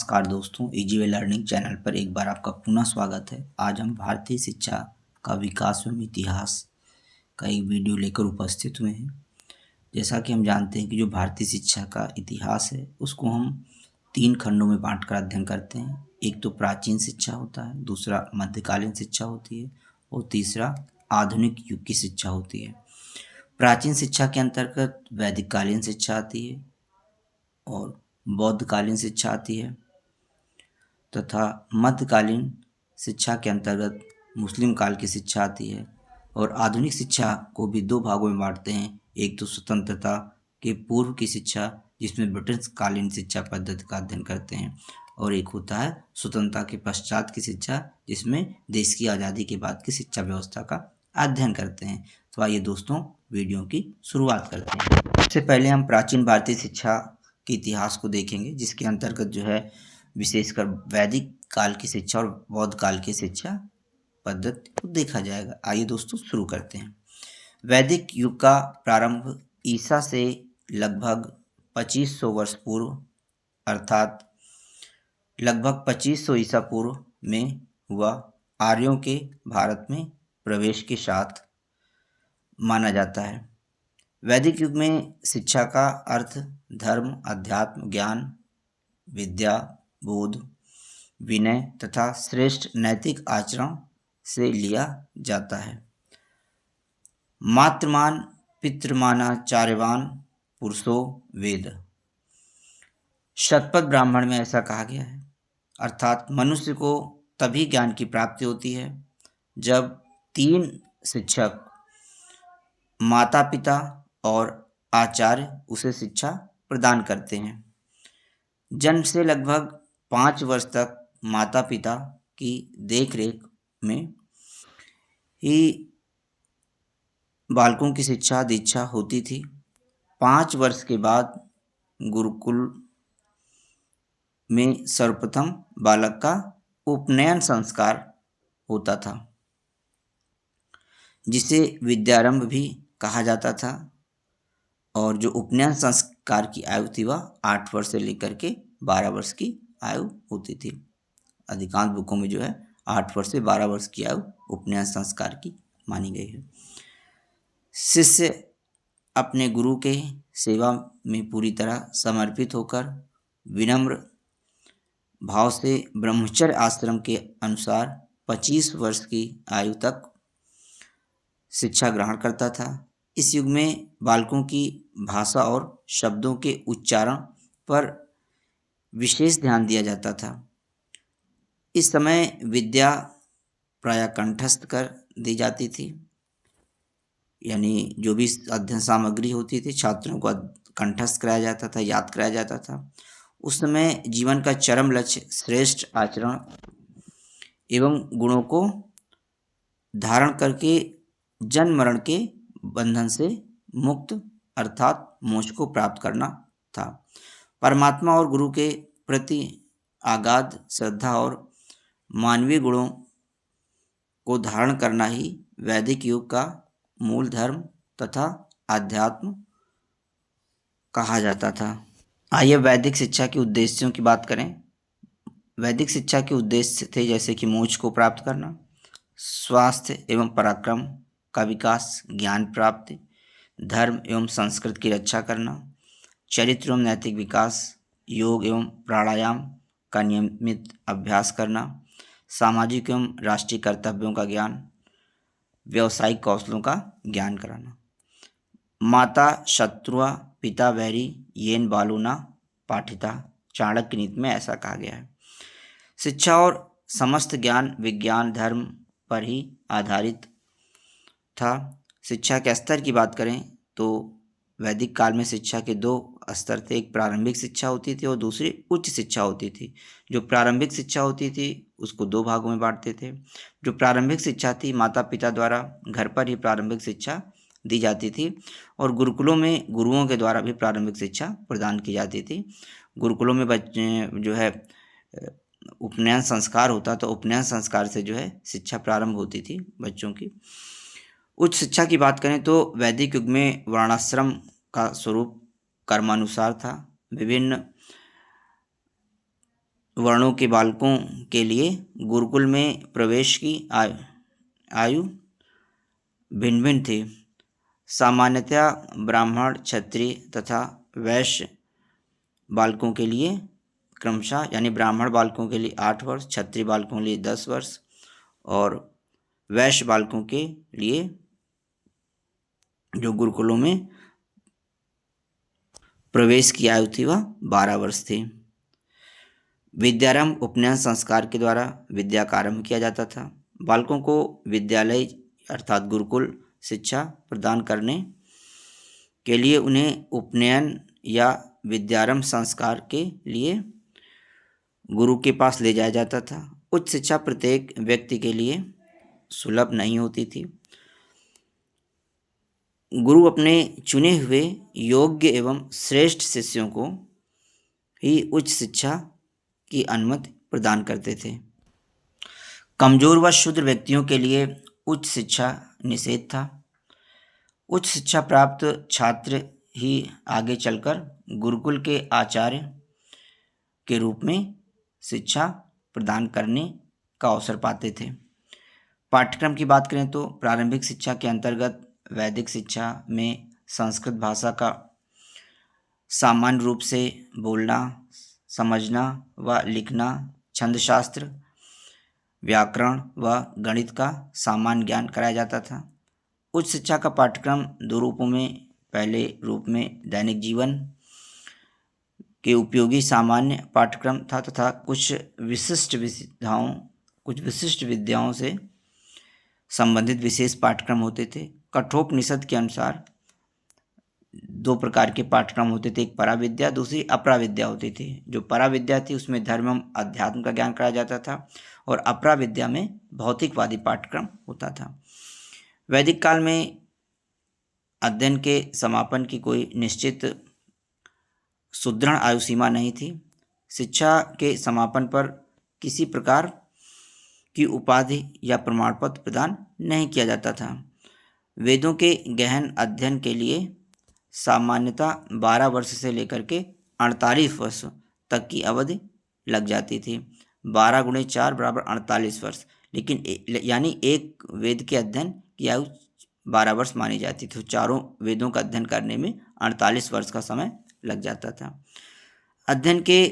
नमस्कार दोस्तों, easy way learning channel पर एक बार आपका पुनः स्वागत है। आज हम भारतीय शिक्षा का विकास एवं इतिहास का एक वीडियो लेकर उपस्थित हुए हैं। जैसा कि हम जानते हैं कि जो भारतीय शिक्षा का इतिहास है उसको हम 3 खंडों में बांट कर अध्ययन करते हैं। एक तो प्राचीन शिक्षा होता है, दूसरा मध्यकालीन शिक्षा होती है और तीसरा आधुनिक युग की शिक्षा होती है। प्राचीन शिक्षा के अंतर्गत वैदिक कालीन शिक्षा आती है और बौद्धकालीन शिक्षा आती है तथा मध्यकालीन शिक्षा के अंतर्गत मुस्लिम काल की शिक्षा आती है। और आधुनिक शिक्षा को भी 2 भागों में बांटते हैं। एक तो स्वतंत्रता के पूर्व की शिक्षा जिसमें ब्रिटिश कालीन शिक्षा पद्धति का अध्ययन करते हैं, और एक होता है स्वतंत्रता के पश्चात की शिक्षा जिसमें देश की आज़ादी के बाद की शिक्षा व्यवस्था का अध्ययन करते हैं। तो आइए दोस्तों वीडियो की शुरुआत करते हैं। सबसे पहले हम प्राचीन भारतीय शिक्षा के इतिहास को देखेंगे, जिसके अंतर्गत जो है विशेषकर वैदिक काल की शिक्षा और बौद्ध काल की शिक्षा पद्धति को देखा जाएगा। आइए दोस्तों शुरू करते हैं। वैदिक युग का प्रारंभ ईसा से लगभग 2500 वर्ष पूर्व अर्थात लगभग 2500 ईसा पूर्व में हुआ। आर्यों के भारत में प्रवेश के साथ माना जाता है। वैदिक युग में शिक्षा का अर्थ धर्म, अध्यात्म, ज्ञान, विद्या, बोध, विनय तथा श्रेष्ठ नैतिक आचरण से लिया जाता है। मातृमान पितृमानाचार्यवान पुरुषो वेद, शतपथ ब्राह्मण में ऐसा कहा गया है। अर्थात मनुष्य को तभी ज्ञान की प्राप्ति होती है जब 3 शिक्षक माता पिता और आचार्य उसे शिक्षा प्रदान करते हैं। जन्म से लगभग 5 वर्ष तक माता पिता की देखरेख में ही बालकों की शिक्षा दीक्षा होती थी। 5 वर्ष के बाद गुरुकुल में सर्वप्रथम बालक का उपनयन संस्कार होता था, जिसे विद्यारंभ भी कहा जाता था। और जो उपनयन संस्कार की आयु थी वह 8 वर्ष से लेकर के 12 वर्ष की आयु होती थी। अधिकांश बुकों में जो है 8 वर्ष से 12 वर्ष की आयु उपनयन संस्कार की मानी गई है। शिष्य अपने गुरु के सेवा में पूरी तरह समर्पित होकर विनम्र भाव से ब्रह्मचर्य आश्रम के अनुसार 25 वर्ष की आयु तक शिक्षा ग्रहण करता था। इस युग में बालकों की भाषा और शब्दों के उच्चारण पर विशेष ध्यान दिया जाता था। इस समय विद्या प्रायः कंठस्थ कर दी जाती थी, यानी जो भी अध्ययन सामग्री होती थी छात्रों को कंठस्थ कराया जाता था, याद कराया जाता था। उस समय जीवन का चरम लक्ष्य श्रेष्ठ आचरण एवं गुणों को धारण करके जन्म मरण के बंधन से मुक्त अर्थात मोक्ष को प्राप्त करना था। परमात्मा और गुरु के प्रति अगाध श्रद्धा और मानवीय गुणों को धारण करना ही वैदिक युग का मूल धर्म तथा अध्यात्म कहा जाता था। आइए वैदिक शिक्षा के उद्देश्यों की बात करें। वैदिक शिक्षा के उद्देश्य थे जैसे कि मोक्ष को प्राप्त करना, स्वास्थ्य एवं पराक्रम का विकास, ज्ञान प्राप्ति, धर्म एवं संस्कृति की रक्षा करना, चरित्र एवं नैतिक विकास, योग एवं प्राणायाम का नियमित अभ्यास करना, सामाजिक एवं राष्ट्रीय कर्तव्यों का ज्ञान, व्यावसायिक कौशलों का ज्ञान कराना। माता शत्रुआ पिता वैरी येन बालो न पाठिता, चाणक्य नीति में ऐसा कहा गया है। शिक्षा और समस्त ज्ञान विज्ञान धर्म पर ही आधारित था। शिक्षा के स्तर की बात करें तो वैदिक काल में शिक्षा के 2 स्तर थे। एक प्रारंभिक शिक्षा होती थी और दूसरी उच्च शिक्षा होती थी। जो प्रारंभिक शिक्षा होती थी उसको 2 भागों में बांटते थे। जो प्रारंभिक शिक्षा थी माता पिता द्वारा घर पर ही प्रारंभिक शिक्षा दी जाती थी, और गुरुकुलों में गुरुओं के द्वारा भी प्रारंभिक शिक्षा प्रदान की जाती थी। गुरुकुलों में बच्चे जो है उपनयन संस्कार होता, तो उपनयन संस्कार से जो है शिक्षा प्रारंभ होती थी बच्चों की। उच्च शिक्षा की बात करें तो वैदिक युग में वर्णाश्रम का स्वरूप कर्मानुसार था। विभिन्न वर्णों के बालकों के लिए गुरुकुल में प्रवेश की आयु भिन्न भिन्न थी। सामान्यतया ब्राह्मण, क्षत्रिय तथा वैश्य बालकों के लिए क्रमशः, यानी ब्राह्मण बालकों के लिए 8 वर्ष, क्षत्रिय बालकों के लिए 10 वर्ष और वैश्य बालकों के लिए जो गुरुकुलों में प्रवेश की आयु थी वह 12 वर्ष थी। विद्यारंभ उपनयन संस्कार के द्वारा विद्या का आरंभ किया जाता था। बालकों को विद्यालय अर्थात गुरुकुल शिक्षा प्रदान करने के लिए उन्हें उपनयन या विद्यारंभ संस्कार के लिए गुरु के पास ले जाया जाता था। उच्च शिक्षा प्रत्येक व्यक्ति के लिए सुलभ नहीं होती थी। गुरु अपने चुने हुए योग्य एवं श्रेष्ठ शिष्यों को ही उच्च शिक्षा की अनुमति प्रदान करते थे। कमजोर व शूद्र व्यक्तियों के लिए उच्च शिक्षा निषेध था। उच्च शिक्षा प्राप्त छात्र ही आगे चलकर गुरुकुल के आचार्य के रूप में शिक्षा प्रदान करने का अवसर पाते थे। पाठ्यक्रम की बात करें तो प्रारंभिक शिक्षा के अंतर्गत वैदिक शिक्षा में संस्कृत भाषा का सामान्य रूप से बोलना, समझना व लिखना, छंदशास्त्र, व्याकरण व गणित का सामान्य ज्ञान कराया जाता था। उच्च शिक्षा का पाठ्यक्रम 2 रूपों में, पहले रूप में दैनिक जीवन के उपयोगी सामान्य पाठ्यक्रम था तथा कुछ विशिष्ट विद्याओं से संबंधित विशेष पाठ्यक्रम होते थे। कठोपनिषद के अनुसार 2 प्रकार के पाठ्यक्रम होते थे, एक पराविद्या, दूसरी अपराविद्या होती थी। जो पराविद्या थी उसमें धर्म एवं अध्यात्म का ज्ञान कराया जाता था और अपराविद्या में भौतिकवादी पाठ्यक्रम होता था। वैदिक काल में अध्ययन के समापन की कोई निश्चित सुदृढ़ आयु सीमा नहीं थी। शिक्षा के समापन पर किसी प्रकार की उपाधि या प्रमाण पत्र प्रदान नहीं किया जाता था। वेदों के गहन अध्ययन के लिए सामान्यतः 12 वर्ष से लेकर के 48 वर्ष तक की अवधि लग जाती थी। 12 × 4 = 48 वर्ष, लेकिन यानी एक वेद के अध्ययन की आयु 12 वर्ष मानी जाती थी। चारों वेदों का अध्ययन करने में 48 वर्ष का समय लग जाता था। अध्ययन के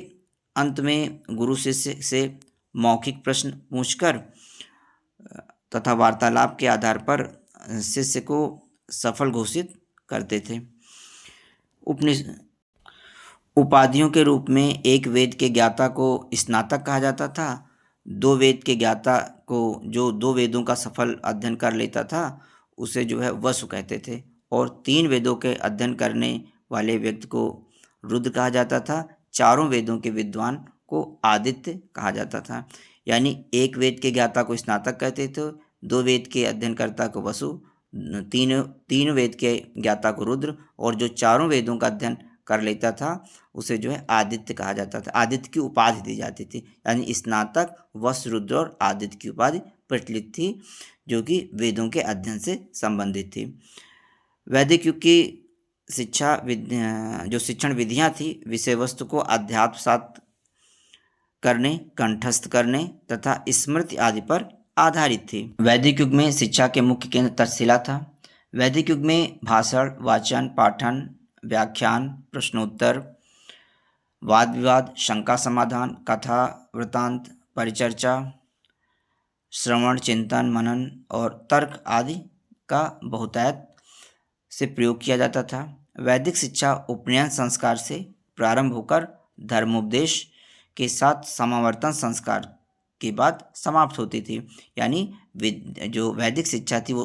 अंत में गुरु शिष्य से मौखिक प्रश्न पूछकर तथा वार्तालाप के आधार पर शिष्य को सफल घोषित करते थे। उपाधियों के रूप में एक वेद के ज्ञाता को स्नातक कहा जाता था। 2 वेद के ज्ञाता को, जो 2 वेदों का सफल अध्ययन कर लेता था, उसे जो है वसु कहते थे और 3 वेदों के अध्ययन करने वाले व्यक्ति को रुद्र कहा जाता था। 4 वेदों के विद्वान को आदित्य कहा जाता था। यानी एक वेद के ज्ञाता को स्नातक कहते थे, 2 वेद के अध्ययनकर्ता को वसु, 3 वेद के ज्ञाता को रुद्र और जो 4 वेदों का अध्ययन कर लेता था उसे जो है आदित्य कहा जाता था। आदित्य की उपाधि दी जाती थी, यानी स्नातक, वसु, रुद्र और आदित्य की उपाधि प्रचलित थी, जो कि वेदों के अध्ययन से संबंधित थी। वैदिक युग की शिक्षा जो शिक्षण विधियाँ थी, विषय वस्तु को अध्यात्मसात करने, कंठस्थ करने तथा स्मृति आदि पर आधारित थी। वैदिक युग में शिक्षा के मुख्य केंद्र तक्षशिला था। वैदिक युग में भाषण, वाचन, पाठन, व्याख्यान, प्रश्नोत्तर, वाद विवाद, शंका समाधान, कथा, वृत्तांत, परिचर्चा, श्रवण, चिंतन, मनन और तर्क आदि का बहुतायत से प्रयोग किया जाता था। वैदिक शिक्षा उपनयन संस्कार से प्रारंभ होकर धर्मोपदेश के साथ समावर्तन संस्कार के बाद समाप्त होती थी। यानी जो वैदिक शिक्षा थी वो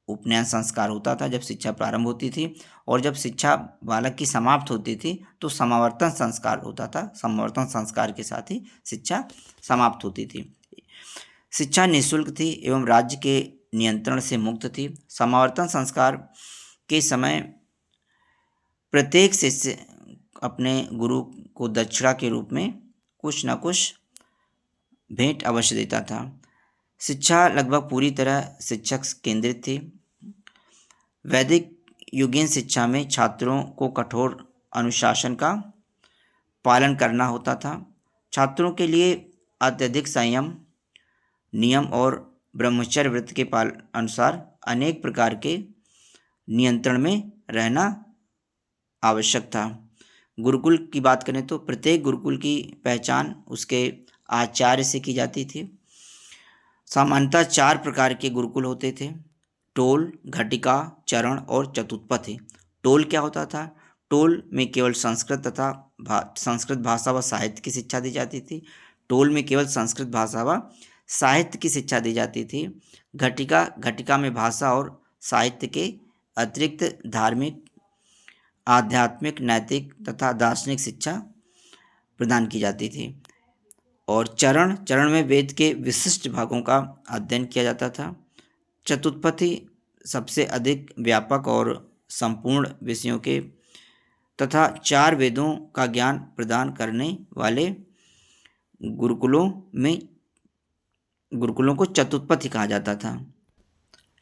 उपनयन संस्कार होता था जब शिक्षा प्रारंभ होती थी, और जब शिक्षा बालक की समाप्त होती थी तो समावर्तन संस्कार होता था। समावर्तन संस्कार के साथ ही शिक्षा समाप्त होती थी। शिक्षा निःशुल्क थी एवं राज्य के नियंत्रण से मुक्त थी। समावर्तन संस्कार के समय प्रत्येक शिष्य अपने गुरु को दक्षिणा के रूप में कुछ न कुछ भेंट अवश्य देता था। शिक्षा लगभग पूरी तरह शिक्षक केंद्रित थी। वैदिक युगीन शिक्षा में छात्रों को कठोर अनुशासन का पालन करना होता था। छात्रों के लिए अत्यधिक संयम, नियम और ब्रह्मचर्य व्रत के पाल अनुसार अनेक प्रकार के नियंत्रण में रहना आवश्यक था। गुरुकुल की बात करें तो प्रत्येक गुरुकुल की पहचान उसके आचार्य से की जाती थी। सामान्यतः 4 प्रकार के गुरुकुल होते थे: टोल, घटिका, चरण और चतुष्पथी। टोल क्या होता था? टोल में केवल संस्कृत तथा संस्कृत भाषा व साहित्य की शिक्षा दी जाती थी। टोल में केवल संस्कृत भाषा व साहित्य की शिक्षा दी जाती थी। घटिका में भाषा और साहित्य के अतिरिक्त धार्मिक, आध्यात्मिक, नैतिक तथा दार्शनिक शिक्षा प्रदान की जाती थी। और चरण में वेद के विशिष्ट भागों का अध्ययन किया जाता था। चतुष्पथी सबसे अधिक व्यापक और संपूर्ण विषयों के तथा 4 वेदों का ज्ञान प्रदान करने वाले गुरुकुलों को चतुष्पथी कहा जाता था।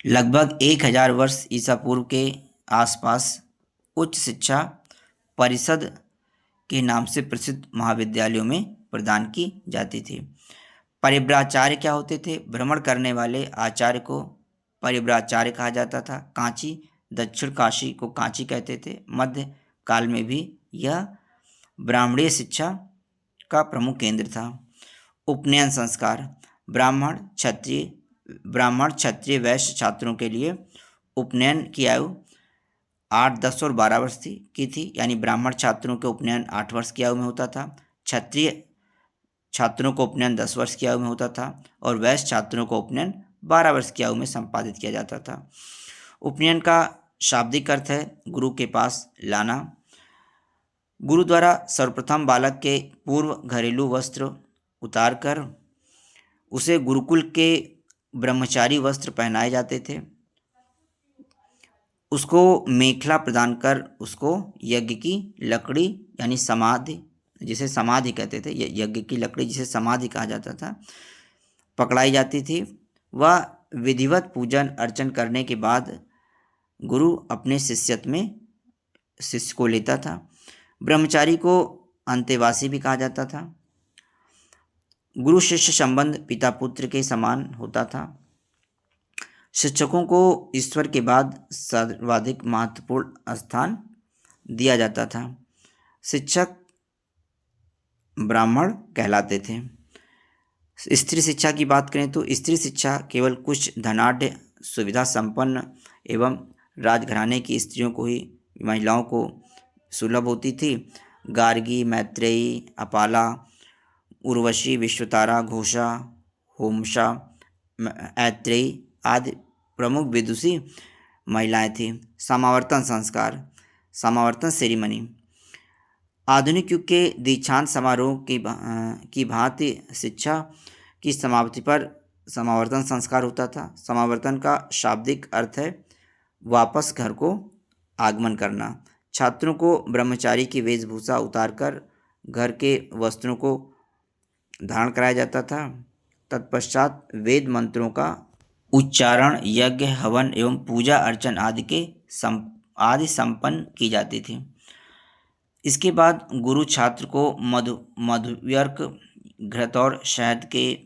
लगभग 1000 वर्ष ईसा पूर्व के आसपास उच्च शिक्षा परिषद के नाम से प्रसिद्ध महाविद्यालयों में प्रदान की जाती थी। परिव्राचार्य क्या होते थे? भ्रमण करने वाले आचार्य को परिव्राचार्य कहा जाता था। कांची, दक्षिण काशी को कांची कहते थे। मध्य काल में भी यह ब्राह्मणीय शिक्षा का प्रमुख केंद्र था। उपनयन संस्कार: ब्राह्मण, क्षत्रिय, वैश्य छात्रों के लिए उपनयन की आयु 8, 10 और 12 वर्ष की थी। यानी ब्राह्मण छात्रों के उपनयन 8 वर्ष की आयु में होता था, क्षत्रिय छात्रों को उपनयन 10 वर्ष की आयु में होता था और वैश्य छात्रों को उपनयन 12 वर्ष की आयु में संपादित किया जाता था। उपनयन का शाब्दिक अर्थ है गुरु के पास लाना। गुरु द्वारा सर्वप्रथम बालक के पूर्व घरेलू वस्त्र उतारकर उसे गुरुकुल के ब्रह्मचारी वस्त्र पहनाए जाते थे। उसको मेखला प्रदान कर उसको यज्ञ की लकड़ी यानी समाधि, जिसे समाधि कहते थे, यज्ञ की लकड़ी जिसे समाधि कहा जाता था, पकड़ाई जाती थी। वह विधिवत पूजन अर्चन करने के बाद गुरु अपने शिष्य को लेता था। ब्रह्मचारी को अंतेवासी भी कहा जाता था। गुरु शिष्य संबंध पिता पुत्र के समान होता था। शिक्षकों को ईश्वर के बाद सर्वाधिक महत्वपूर्ण स्थान दिया जाता था। शिक्षक ब्राह्मण कहलाते थे। स्त्री शिक्षा की बात करें तो स्त्री शिक्षा केवल कुछ धनाढ़, सुविधा संपन्न एवं राजघराने की स्त्रियों को ही, महिलाओं को सुलभ होती थी। गार्गी, मैत्रेयी, अपाला, उर्वशी, विश्वतारा, घोषा, होमशा, ऐत्रेयी आदि प्रमुख विदुषी महिलाएं थीं। समावर्तन संस्कार, समावर्तन सेरेमनी: आधुनिक युग के दीक्षांत समारोह की भांति शिक्षा की समाप्ति पर समावर्तन संस्कार होता था। समावर्तन का शाब्दिक अर्थ है वापस घर को आगमन करना। छात्रों को ब्रह्मचारी की वेशभूषा उतारकर घर के वस्त्रों को धारण कराया जाता था। तत्पश्चात वेद मंत्रों का उच्चारण, यज्ञ, हवन एवं पूजा अर्चन आदि संपन्न की जाती थी। इसके बाद गुरु छात्र को मधुव्यर्क, घृत और शहद के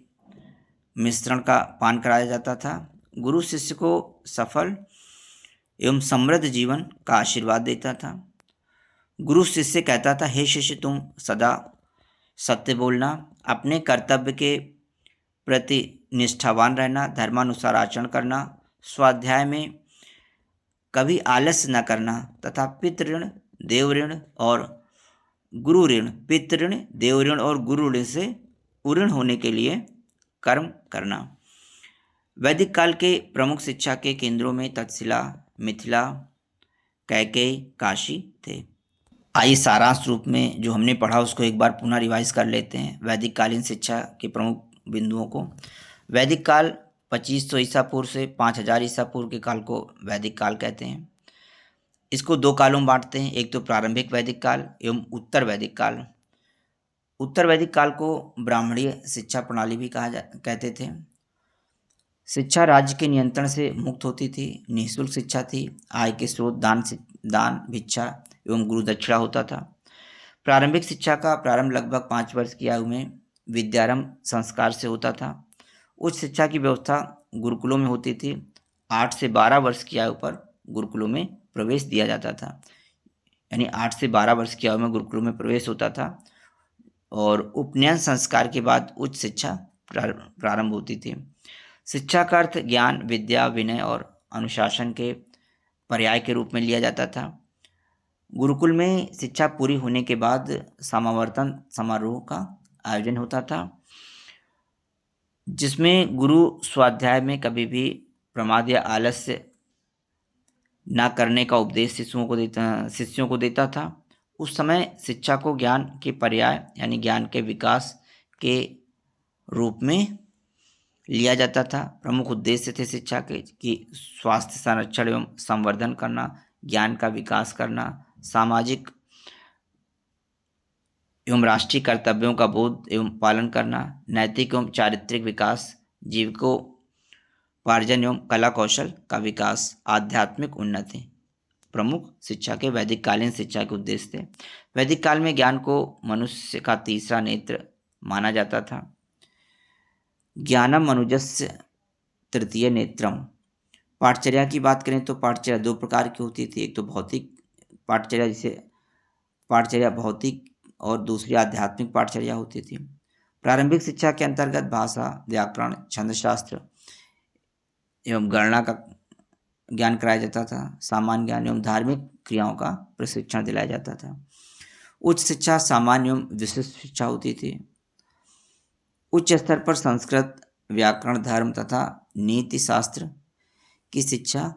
मिश्रण का पान कराया जाता था। गुरु शिष्य को सफल एवं समृद्ध जीवन का आशीर्वाद देता था। गुरु शिष्य से कहता था, हे शिष्य, तुम सदा सत्य बोलना, अपने कर्तव्य के प्रति निष्ठावान रहना, धर्मानुसार आचरण करना, स्वाध्याय में कभी आलस्य न करना तथा पितृऋण, देवऋण और गुरु ऋण से उऋण होने के लिए कर्म करना। वैदिक काल के प्रमुख शिक्षा के केंद्रों में तक्षशिला, मिथिला, कैकेयी, काशी थे। आइए सारांश रूप में जो हमने पढ़ा उसको एक बार पुनः रिवाइज कर लेते हैं। वैदिक कालीन शिक्षा के प्रमुख बिंदुओं को। वैदिक काल 2500 ईसा पूर्व से 5000 ईसा पूर्व के काल को वैदिक काल कहते हैं। इसको 2 कालों में बांटते हैं, एक तो प्रारंभिक वैदिक काल एवं उत्तर वैदिक काल। उत्तर वैदिक काल को ब्राह्मणीय शिक्षा प्रणाली भी कहते थे। शिक्षा राज्य के नियंत्रण से मुक्त होती थी, निःशुल्क शिक्षा थी, आय के स्रोत दान, भिक्षा एवं गुरु दक्षिणा होता था। प्रारंभिक शिक्षा का प्रारंभ लगभग 5 वर्ष की आयु में विद्यारंभ संस्कार से होता था। उच्च शिक्षा की व्यवस्था गुरुकुलों में होती थी। 8 से 12 वर्ष की आयु पर गुरुकुलों में प्रवेश दिया जाता था, यानी 8 से 12 वर्ष की आयु में गुरुकुलों में प्रवेश होता था और उपनयन संस्कार के बाद उच्च शिक्षा प्रारंभ होती थी। शिक्षा का अर्थ ज्ञान, विद्या, विनय और अनुशासन के पर्याय के रूप में लिया जाता था। गुरुकुल में शिक्षा पूरी होने के बाद समावर्तन समारोह का आयोजन होता था, जिसमें गुरु स्वाध्याय में कभी भी प्रमाद या आलस्य न करने का उपदेश शिष्यों को देता था। उस समय शिक्षा को ज्ञान के पर्याय यानी ज्ञान के विकास के रूप में लिया जाता था। प्रमुख उद्देश्य थे शिक्षा के कि स्वास्थ्य संरक्षण एवं संवर्धन करना, ज्ञान का विकास करना, सामाजिक एवं राष्ट्रीय कर्तव्यों का बोध एवं पालन करना, नैतिक एवं चारित्रिक विकास, जीविकोपार्जन एवं कला कौशल का विकास, आध्यात्मिक उन्नति प्रमुख शिक्षा के वैदिक कालीन शिक्षा के उद्देश्य थे। वैदिक काल में ज्ञान को मनुष्य का तीसरा नेत्र माना जाता था। ज्ञानम मनुजस्य तृतीय नेत्रम। पाठचर्या की बात करें तो पाठचर्या 2 प्रकार की होती थी। एक तो भौतिक पाठचर्या, जिसे पाठचर्या भौतिक, और दूसरी आध्यात्मिक पाठचर्या होती थी। प्रारंभिक शिक्षा के अंतर्गत भाषा, व्याकरण, छंदशास्त्र एवं गणना का ज्ञान कराया जाता था। सामान्य ज्ञान एवं धार्मिक क्रियाओं का प्रशिक्षण दिलाया जाता था। उच्च शिक्षा सामान्य एवं विशिष्ट शिक्षा होती थी। उच्च स्तर पर संस्कृत, व्याकरण, धर्म तथा नीति शास्त्र की शिक्षा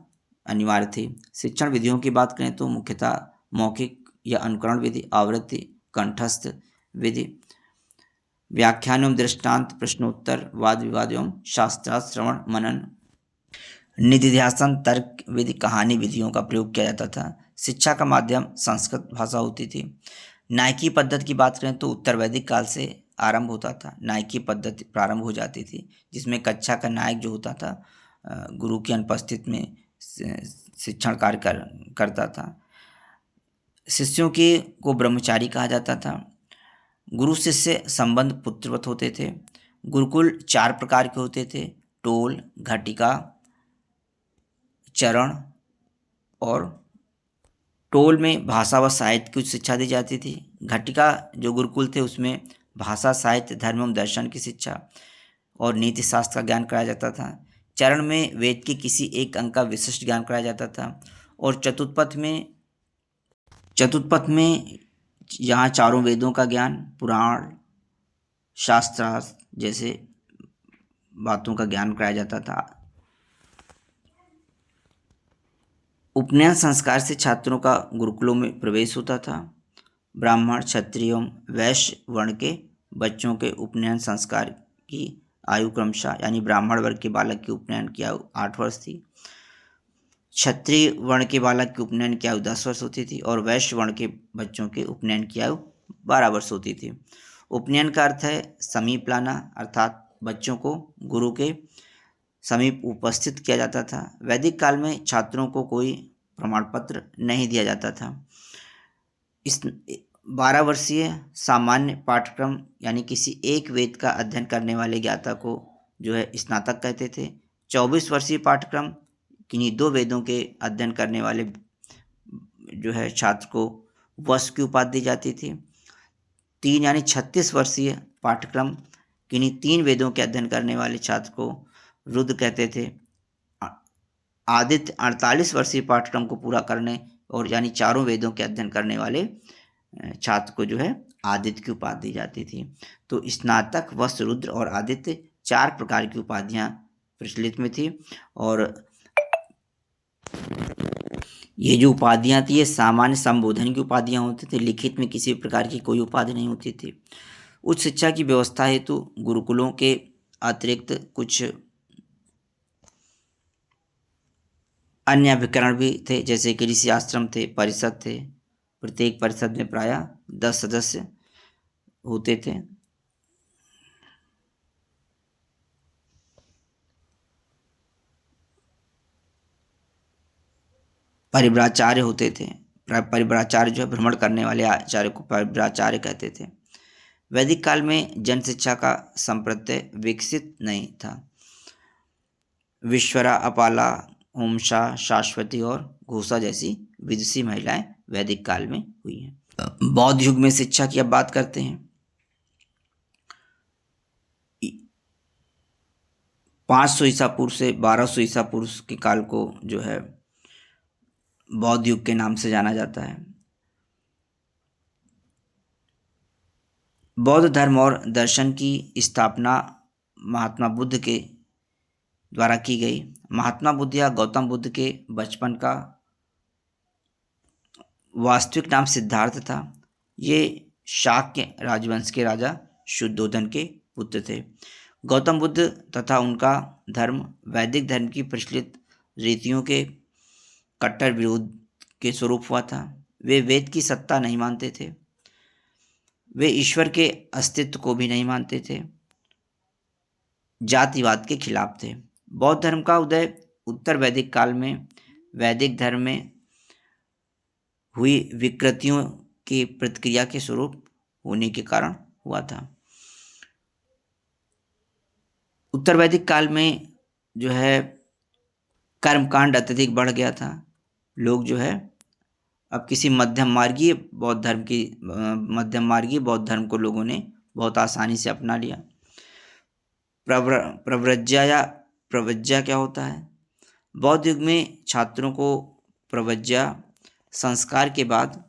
अनिवार्य थी। शिक्षण विधियों की बात करें तो मुख्यतः मौखिक या अनुकरण विधि, आवृत्ति, कंठस्थ विधि, व्याख्यान एवं दृष्टांत, प्रश्नोत्तर, वाद विवाद एवं शास्त्रार्थ, श्रवण मनन, निधिध्यासन, तर्क विधि, कहानी विधियों का प्रयोग किया जाता था। शिक्षा का माध्यम संस्कृत भाषा होती थी। नायकी पद्धति की बात करें तो उत्तर वैदिक काल से आरंभ होता था। नायकी पद्धति प्रारंभ हो जाती थी, जिसमें कक्षा का नायक जो होता था गुरु की अनुपस्थिति में शिक्षण कार्य करता था। शिष्यों के को ब्रह्मचारी कहा जाता था। गुरु शिष्य संबंध पुत्रवत होते थे। गुरुकुल 4 प्रकार के होते थे: टोल, घटिका, चरण। और टोल में भाषा व साहित्य की शिक्षा दी जाती थी। घटिका जो गुरुकुल थे उसमें भाषा, साहित्य, धर्म एवं दर्शन की शिक्षा और नीति शास्त्र का ज्ञान कराया जाता था। चरण में वेद के किसी एक अंग का विशिष्ट ज्ञान कराया जाता था। और चतुष्पथ में यहाँ चारों वेदों का ज्ञान, पुराण, शास्त्रार्थ जैसे बातों का ज्ञान कराया जाता था। उपनयन संस्कार से छात्रों का गुरुकुलों में प्रवेश होता था। ब्राह्मण, क्षत्रिय एवं वैश्य वर्ण के बच्चों के उपनयन संस्कार की आयु क्रमशः, यानी ब्राह्मण वर्ग के बालक के उपनयन की आयु 8 वर्ष थी, क्षत्रिय वर्ण के बालक के उपनयन की आयु 10 वर्ष होती थी और वैश्य वर्ण के बच्चों के उपनयन की आयु 12 वर्ष होती थी। उपनयन का अर्थ है समीप लाना, अर्थात बच्चों को गुरु के समीप उपस्थित किया जाता था। वैदिक काल में छात्रों को कोई प्रमाण पत्र नहीं दिया जाता था। इस 12 वर्षीय सामान्य पाठ्यक्रम यानी किसी एक वेद का अध्ययन करने वाले ज्ञाता को जो है स्नातक कहते थे। 24 वर्षीय पाठ्यक्रम किन्हीं 2 वेदों के अध्ययन करने वाले जो है छात्र को वश की उपाधि दी जाती थी। 3 यानी 36 वर्षीय पाठ्यक्रम किन्हीं 3 वेदों के अध्ययन करने वाले छात्र को रुद्र कहते थे। आदित्य 48 वर्षीय पाठ्यक्रम को पूरा करने और यानी चारों वेदों के अध्ययन करने वाले छात्र को जो है आदित्य की उपाधि दी जाती थी। तो स्नातक, वश, रुद्र और आदित्य 4 प्रकार की उपाधियां प्रचलित में थी। और ये जो उपाधियां थी ये सामान्य संबोधन की उपाधियां होती थी। लिखित में किसी प्रकार की कोई उपाधि नहीं होती थी। उच्च शिक्षा की व्यवस्था हेतु गुरुकुलों के अतिरिक्त कुछ अन्य अभिकरण भी थे, जैसे कि ऋषि आश्रम थे, परिषद थे। प्रत्येक परिषद में प्रायः 10 सदस्य होते थे। परिव्राचार्य होते थे। परिव्राचार्य जो है भ्रमण करने वाले आचार्य को परिव्राचार्य कहते थे। वैदिक काल में जन शिक्षा का संप्रत्यय विकसित नहीं था। विश्वरा, अपाला, होमशा, शाश्वती और घोषा जैसी विदुषी महिलाएं वैदिक काल में हुई हैं। बौद्ध युग में शिक्षा की अब बात करते हैं। 500 ईसा पूर्व से 1200 ईसा पूर्व के काल को जो है बौद्ध युग के नाम से जाना जाता है। बौद्ध धर्म और दर्शन की स्थापना महात्मा बुद्ध के द्वारा की गई। महात्मा बुद्ध या गौतम बुद्ध के बचपन का वास्तविक नाम सिद्धार्थ था। ये शाक्य राजवंश के राजा शुद्धोधन के पुत्र थे। गौतम बुद्ध तथा उनका धर्म वैदिक धर्म की प्रचलित रीतियों के कट्टर विरोध के स्वरूप हुआ था। वे वेद की सत्ता नहीं मानते थे। वे ईश्वर के अस्तित्व को भी नहीं मानते थे। जातिवाद के खिलाफ थे। बौद्ध धर्म का उदय उत्तर वैदिक काल में वैदिक धर्म में हुई विकृतियों की प्रतिक्रिया के स्वरूप होने के कारण हुआ था। उत्तर वैदिक काल में जो है कर्मकांड अत्यधिक बढ़ गया था। लोग जो है अब किसी मध्यम मार्गीय बौद्ध धर्म को लोगों ने बहुत आसानी से अपना लिया। प्रव्रज्या क्या होता है? बौद्ध युग में छात्रों को प्रव्रज्या संस्कार के बाद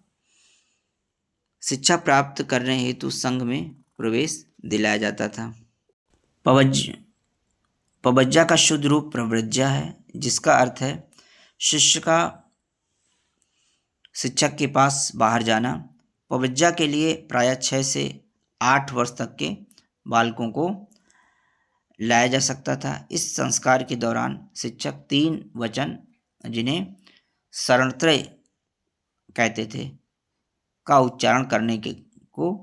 शिक्षा प्राप्त करने हेतु संघ में प्रवेश दिलाया जाता था। पवज्जा का शुद्ध रूप प्रव्रज्या है, जिसका अर्थ है शिष्य का शिक्षक के पास बाहर जाना। पवज्जा के लिए प्रायः 6 से 8 वर्ष तक के बालकों को लाया जा सकता था। इस संस्कार के दौरान शिक्षक 3 वचन, जिन्हें शरणत्रय कहते थे, का उच्चारण करने को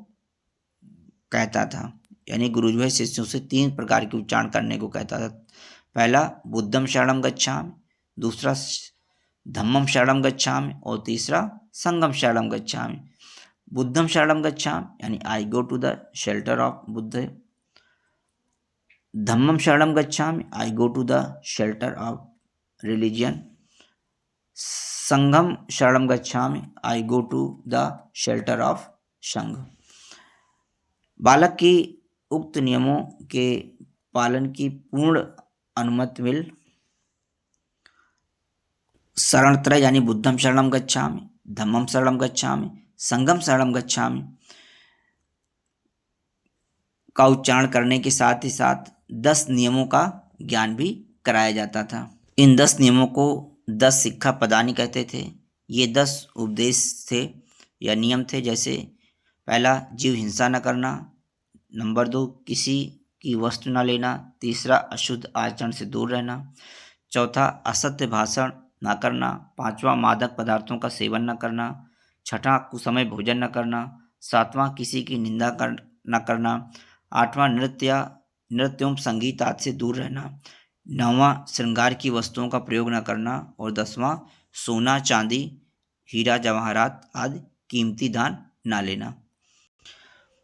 कहता था। यानी गुरु जो है शिष्यों से 3 प्रकार के उच्चारण करने को कहता था। पहला बुद्धम शरणम गच्छामि, दूसरा धम्मम शरणम गच्छामि और तीसरा संघम शरणम गच्छामि। बुद्धम शरणम गच्छामि यानी I go to the shelter of Buddha. धम्मम शरणम गच्छामि, I go to the shelter of religion. संघम शरणम गच्छामि, I go to the shelter of Sangha. बालक की उक्त नियमों के पालन की पूर्ण अनुमति मिल शरणत्रय यानी बुद्धम शरणम गच्छामि, धम्मम शरणम गच्छामि, संघम शरणम गच्छामि का उच्चारण करने के साथ ही साथ 10 नियमों का ज्ञान भी कराया जाता था। इन 10 नियमों को 10 शिक्षा पदानी कहते थे। ये 10 उपदेश थे या नियम थे, जैसे पहला जीव हिंसा न करना, नंबर 2 किसी की वस्तु न लेना, तीसरा अशुद्ध आचरण से दूर रहना, चौथा असत्य भाषण न करना, पांचवा मादक पदार्थों का सेवन न करना, छठा कुसमय भोजन न करना, सातवां किसी की निंदा न करना, आठवां नृत्यों संगीत आदि से दूर रहना, नौवां श्रृंगार की वस्तुओं का प्रयोग न करना और 10वां सोना चांदी हीरा जवाहरात आदि कीमती दान न लेना।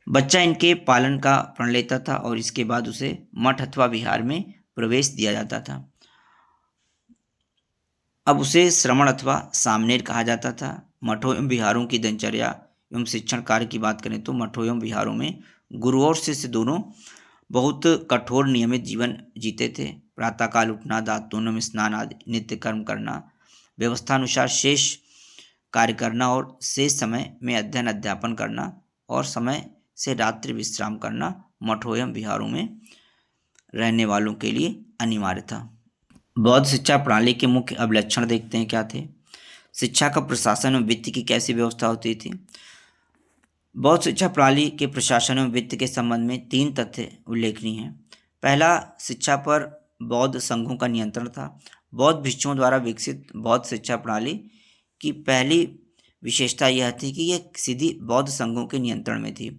बच्चा इनके पालन का प्रण लेता था और इसके बाद उसे मठ अथवा विहार में प्रवेश दिया जाता था। अब उसे श्रमण अथवा सामनेर कहा जाता था। मठों एवं विहारों की दिनचर्या एवं शिक्षण कार्य की बात करें तो मठों एवं विहारों में गुरु और शिष्य दोनों बहुत कठोर नियमित जीवन जीते थे। प्रातःकाल उठना, दांतों में स्नान आदि नित्य कर्म करना, व्यवस्थानुसार शेष कार्य करना और शेष समय में अध्ययन अध्यापन करना और समय से रात्रि विश्राम करना मठों एवं विहारों में रहने वालों के लिए अनिवार्य था। बौद्ध शिक्षा प्रणाली के मुख्य अभिलक्षण देखते हैं क्या थे। शिक्षा का प्रशासन एवं वित्त की कैसी व्यवस्था होती थी। बौद्ध शिक्षा प्रणाली के प्रशासन एवं वित्त के संबंध में 3 तथ्य उल्लेखनीय हैं। पहला, शिक्षा पर बौद्ध संघों का नियंत्रण था। बौद्ध भिक्षुओं द्वारा विकसित बौद्ध शिक्षा प्रणाली की पहली विशेषता यह थी कि यह सीधी बौद्ध संघों के नियंत्रण में थी।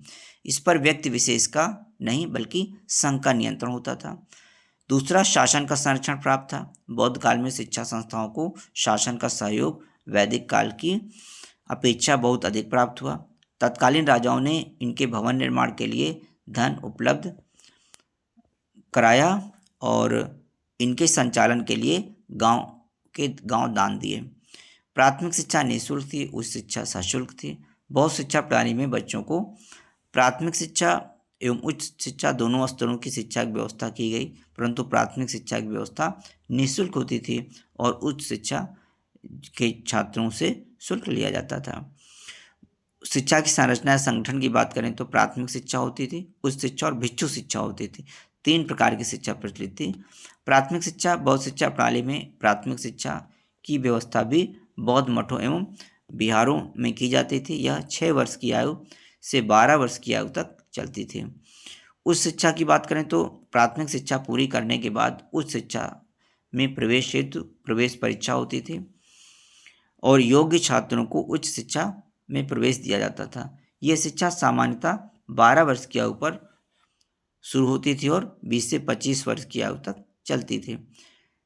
इस पर व्यक्ति विशेष का नहीं बल्कि संघ का नियंत्रण होता था। दूसरा, शासन का संरक्षण प्राप्त था। बौद्ध काल में शिक्षा संस्थाओं को शासन का सहयोग वैदिक काल की अपेक्षा बहुत अधिक प्राप्त हुआ। तत्कालीन राजाओं ने इनके भवन निर्माण के लिए धन उपलब्ध कराया और इनके संचालन के लिए गांव दान दिए। प्राथमिक शिक्षा निःशुल्क थी, उच्च शिक्षा सशुल्क थी। बहुत शिक्षा प्रणाली में बच्चों को प्राथमिक शिक्षा एवं उच्च शिक्षा दोनों स्तरों की शिक्षा की व्यवस्था की गई, परंतु प्राथमिक शिक्षा की व्यवस्था निःशुल्क होती थी और उच्च शिक्षा के छात्रों से शुल्क लिया जाता था। शिक्षा की संरचना या संगठन की बात करें तो प्राथमिक शिक्षा होती थी, उच्च शिक्षा और भिक्षु शिक्षा होती थी। 3 प्रकार की शिक्षा प्रचलित थी। प्राथमिक शिक्षा बौद्ध शिक्षा प्रणाली में प्राथमिक शिक्षा की व्यवस्था भी बौद्ध मठों एवं विहारों में की जाती थी। यह 6 वर्ष की आयु से 12 वर्ष की आयु तक चलती थी। उच्च शिक्षा की बात करें तो प्राथमिक शिक्षा पूरी करने के बाद उच्च शिक्षा में प्रवेश हेतु प्रवेश परीक्षा होती थी और योग्य छात्रों को उच्च शिक्षा में प्रवेश दिया जाता था। यह शिक्षा सामान्यतः 12 वर्ष की आयु पर शुरू होती थी और 20 से 25 वर्ष की आयु तक चलती थी।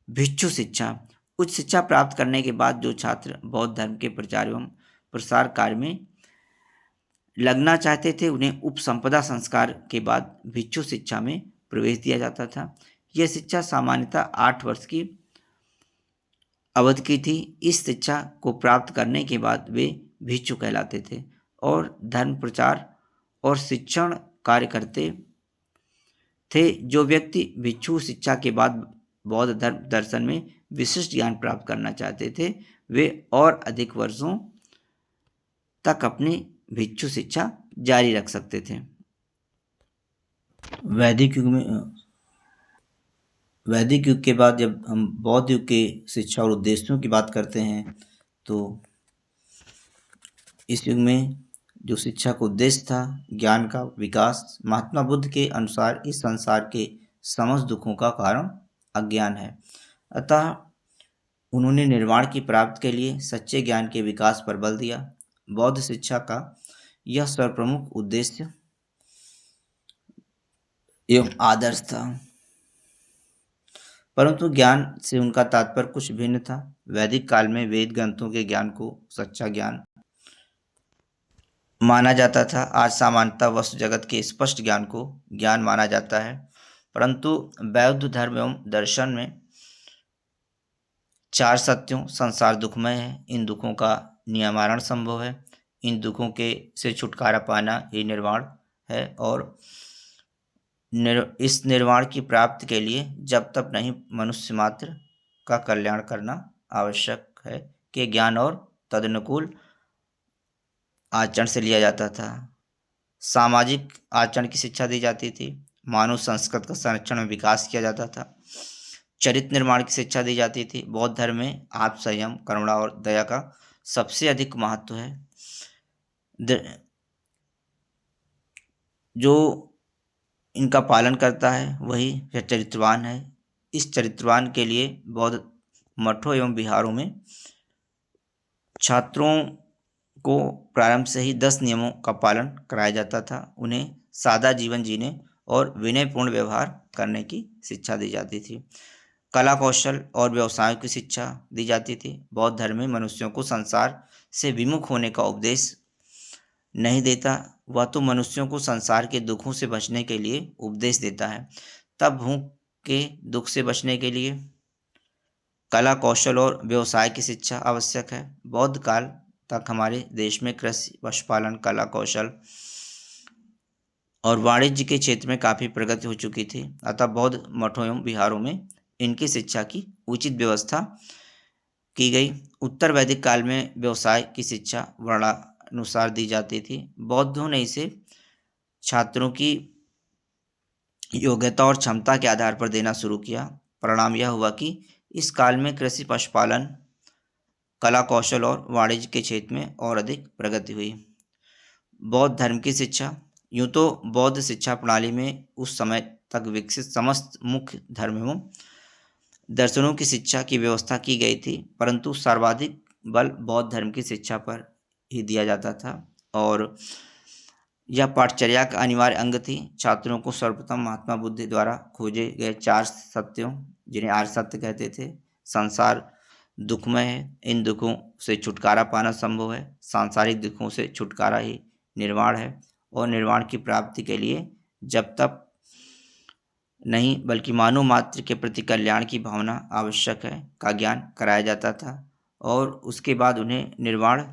भिक्षु शिक्षा उच्च शिक्षा प्राप्त करने के बाद जो छात्र बौद्ध धर्म के प्रचार एवं प्रसार कार्य में लगना चाहते थे उन्हें उपसंपदा संस्कार के बाद भिक्षु शिक्षा में प्रवेश दिया जाता था। यह शिक्षा सामान्यतः 8 वर्ष की अवधि की थी। इस शिक्षा को प्राप्त करने के बाद वे भिक्षु कहलाते थे और धर्म प्रचार और शिक्षण कार्य करते थे। जो व्यक्ति भिक्षु शिक्षा के बाद बौद्ध धर्म दर्शन में विशिष्ट ज्ञान प्राप्त करना चाहते थे वे और अधिक वर्षों तक अपनी भिक्षु शिक्षा जारी रख सकते थे। वैदिक युग के बाद जब हम बौद्ध युग के शिक्षा और उद्देश्यों की बात करते हैं तो इस युग में जो शिक्षा का उद्देश्य था ज्ञान का विकास। महात्मा बुद्ध के अनुसार इस संसार के समस्त दुखों का कारण अज्ञान है, अतः उन्होंने निर्वाण की प्राप्ति के लिए सच्चे ज्ञान के विकास पर बल दिया। बौद्ध शिक्षा का यह सर्वप्रमुख उद्देश्य एवं आदर्श था, परंतु ज्ञान से उनका तात्पर्य कुछ भिन्न था। वैदिक काल में वेद ग्रंथों के ज्ञान को सच्चा ज्ञान माना जाता था। आज सामान्यतः वस्तु जगत के स्पष्ट ज्ञान को ज्ञान माना जाता है, परंतु बौद्ध धर्म एवं दर्शन में 4 सत्यों संसार दुखमय है, इन दुखों का निवारण संभव है, इन दुखों के से छुटकारा पाना ही निर्वाण है और इस निर्वाण की प्राप्ति के लिए जब तक नहीं मनुष्य मात्र का कल्याण करना आवश्यक है कि ज्ञान और तदनुकूल आचरण से लिया जाता था। सामाजिक आचरण की शिक्षा दी जाती थी। मानव संस्कृति का संरक्षण में विकास किया जाता था। चरित्र निर्माण की शिक्षा दी जाती थी। बौद्ध धर्म में आत्म संयम करुणा और दया का सबसे अधिक महत्व है। जो इनका पालन करता है वही चरित्रवान है। इस चरित्रवान के लिए बौद्ध मठों एवं विहारों में छात्रों को प्रारंभ से ही 10 नियमों का पालन कराया जाता था। उन्हें सादा जीवन जीने और विनयपूर्ण व्यवहार करने की शिक्षा दी जाती थी। कला कौशल और व्यवसायों की शिक्षा दी जाती थी। बौद्ध धर्म में मनुष्यों को संसार से विमुख होने का उपदेश नहीं देता, वह तो मनुष्यों को संसार के दुखों से बचने के लिए उपदेश देता है। तब भूख के दुख से बचने के लिए कला कौशल और व्यवसाय की शिक्षा आवश्यक है। बौद्ध काल तक हमारे देश में कृषि पशुपालन कला कौशल और वाणिज्य के क्षेत्र में काफ़ी प्रगति हो चुकी थी, अतः बौद्ध मठों एवं विहारों में इनकी शिक्षा की उचित व्यवस्था की गई। उत्तर वैदिक काल में व्यवसाय की शिक्षा वर्णानुसार दी जाती थी। बौद्धों ने इसे छात्रों की योग्यता और क्षमता के आधार पर देना शुरू किया। परिणाम यह हुआ कि इस काल में कृषि पशुपालन कला कौशल और वाणिज्य के क्षेत्र में और अधिक प्रगति हुई। बौद्ध धर्म की शिक्षा यूँ तो बौद्ध शिक्षा प्रणाली में उस समय तक विकसित समस्त मुख्य धर्म एवं दर्शनों की शिक्षा की व्यवस्था की गई थी, परंतु सर्वाधिक बल बौद्ध धर्म की शिक्षा पर ही दिया जाता था और यह पाठचर्या का अनिवार्य अंग थी। छात्रों को सर्वप्रथम महात्मा बुद्ध द्वारा खोजे गए 4 सत्यों जिन्हें 8 सत्य कहते थे, संसार दुखमय है, इन दुखों से छुटकारा पाना संभव है। सांसारिक दुखों से छुटकारा ही निर्वाण है, और निर्वाण की प्राप्ति के लिए जब तक नहीं बल्कि मानव मात्र के प्रति कल्याण की भावना आवश्यक है का ज्ञान कराया जाता था, और उसके बाद उन्हें निर्वाण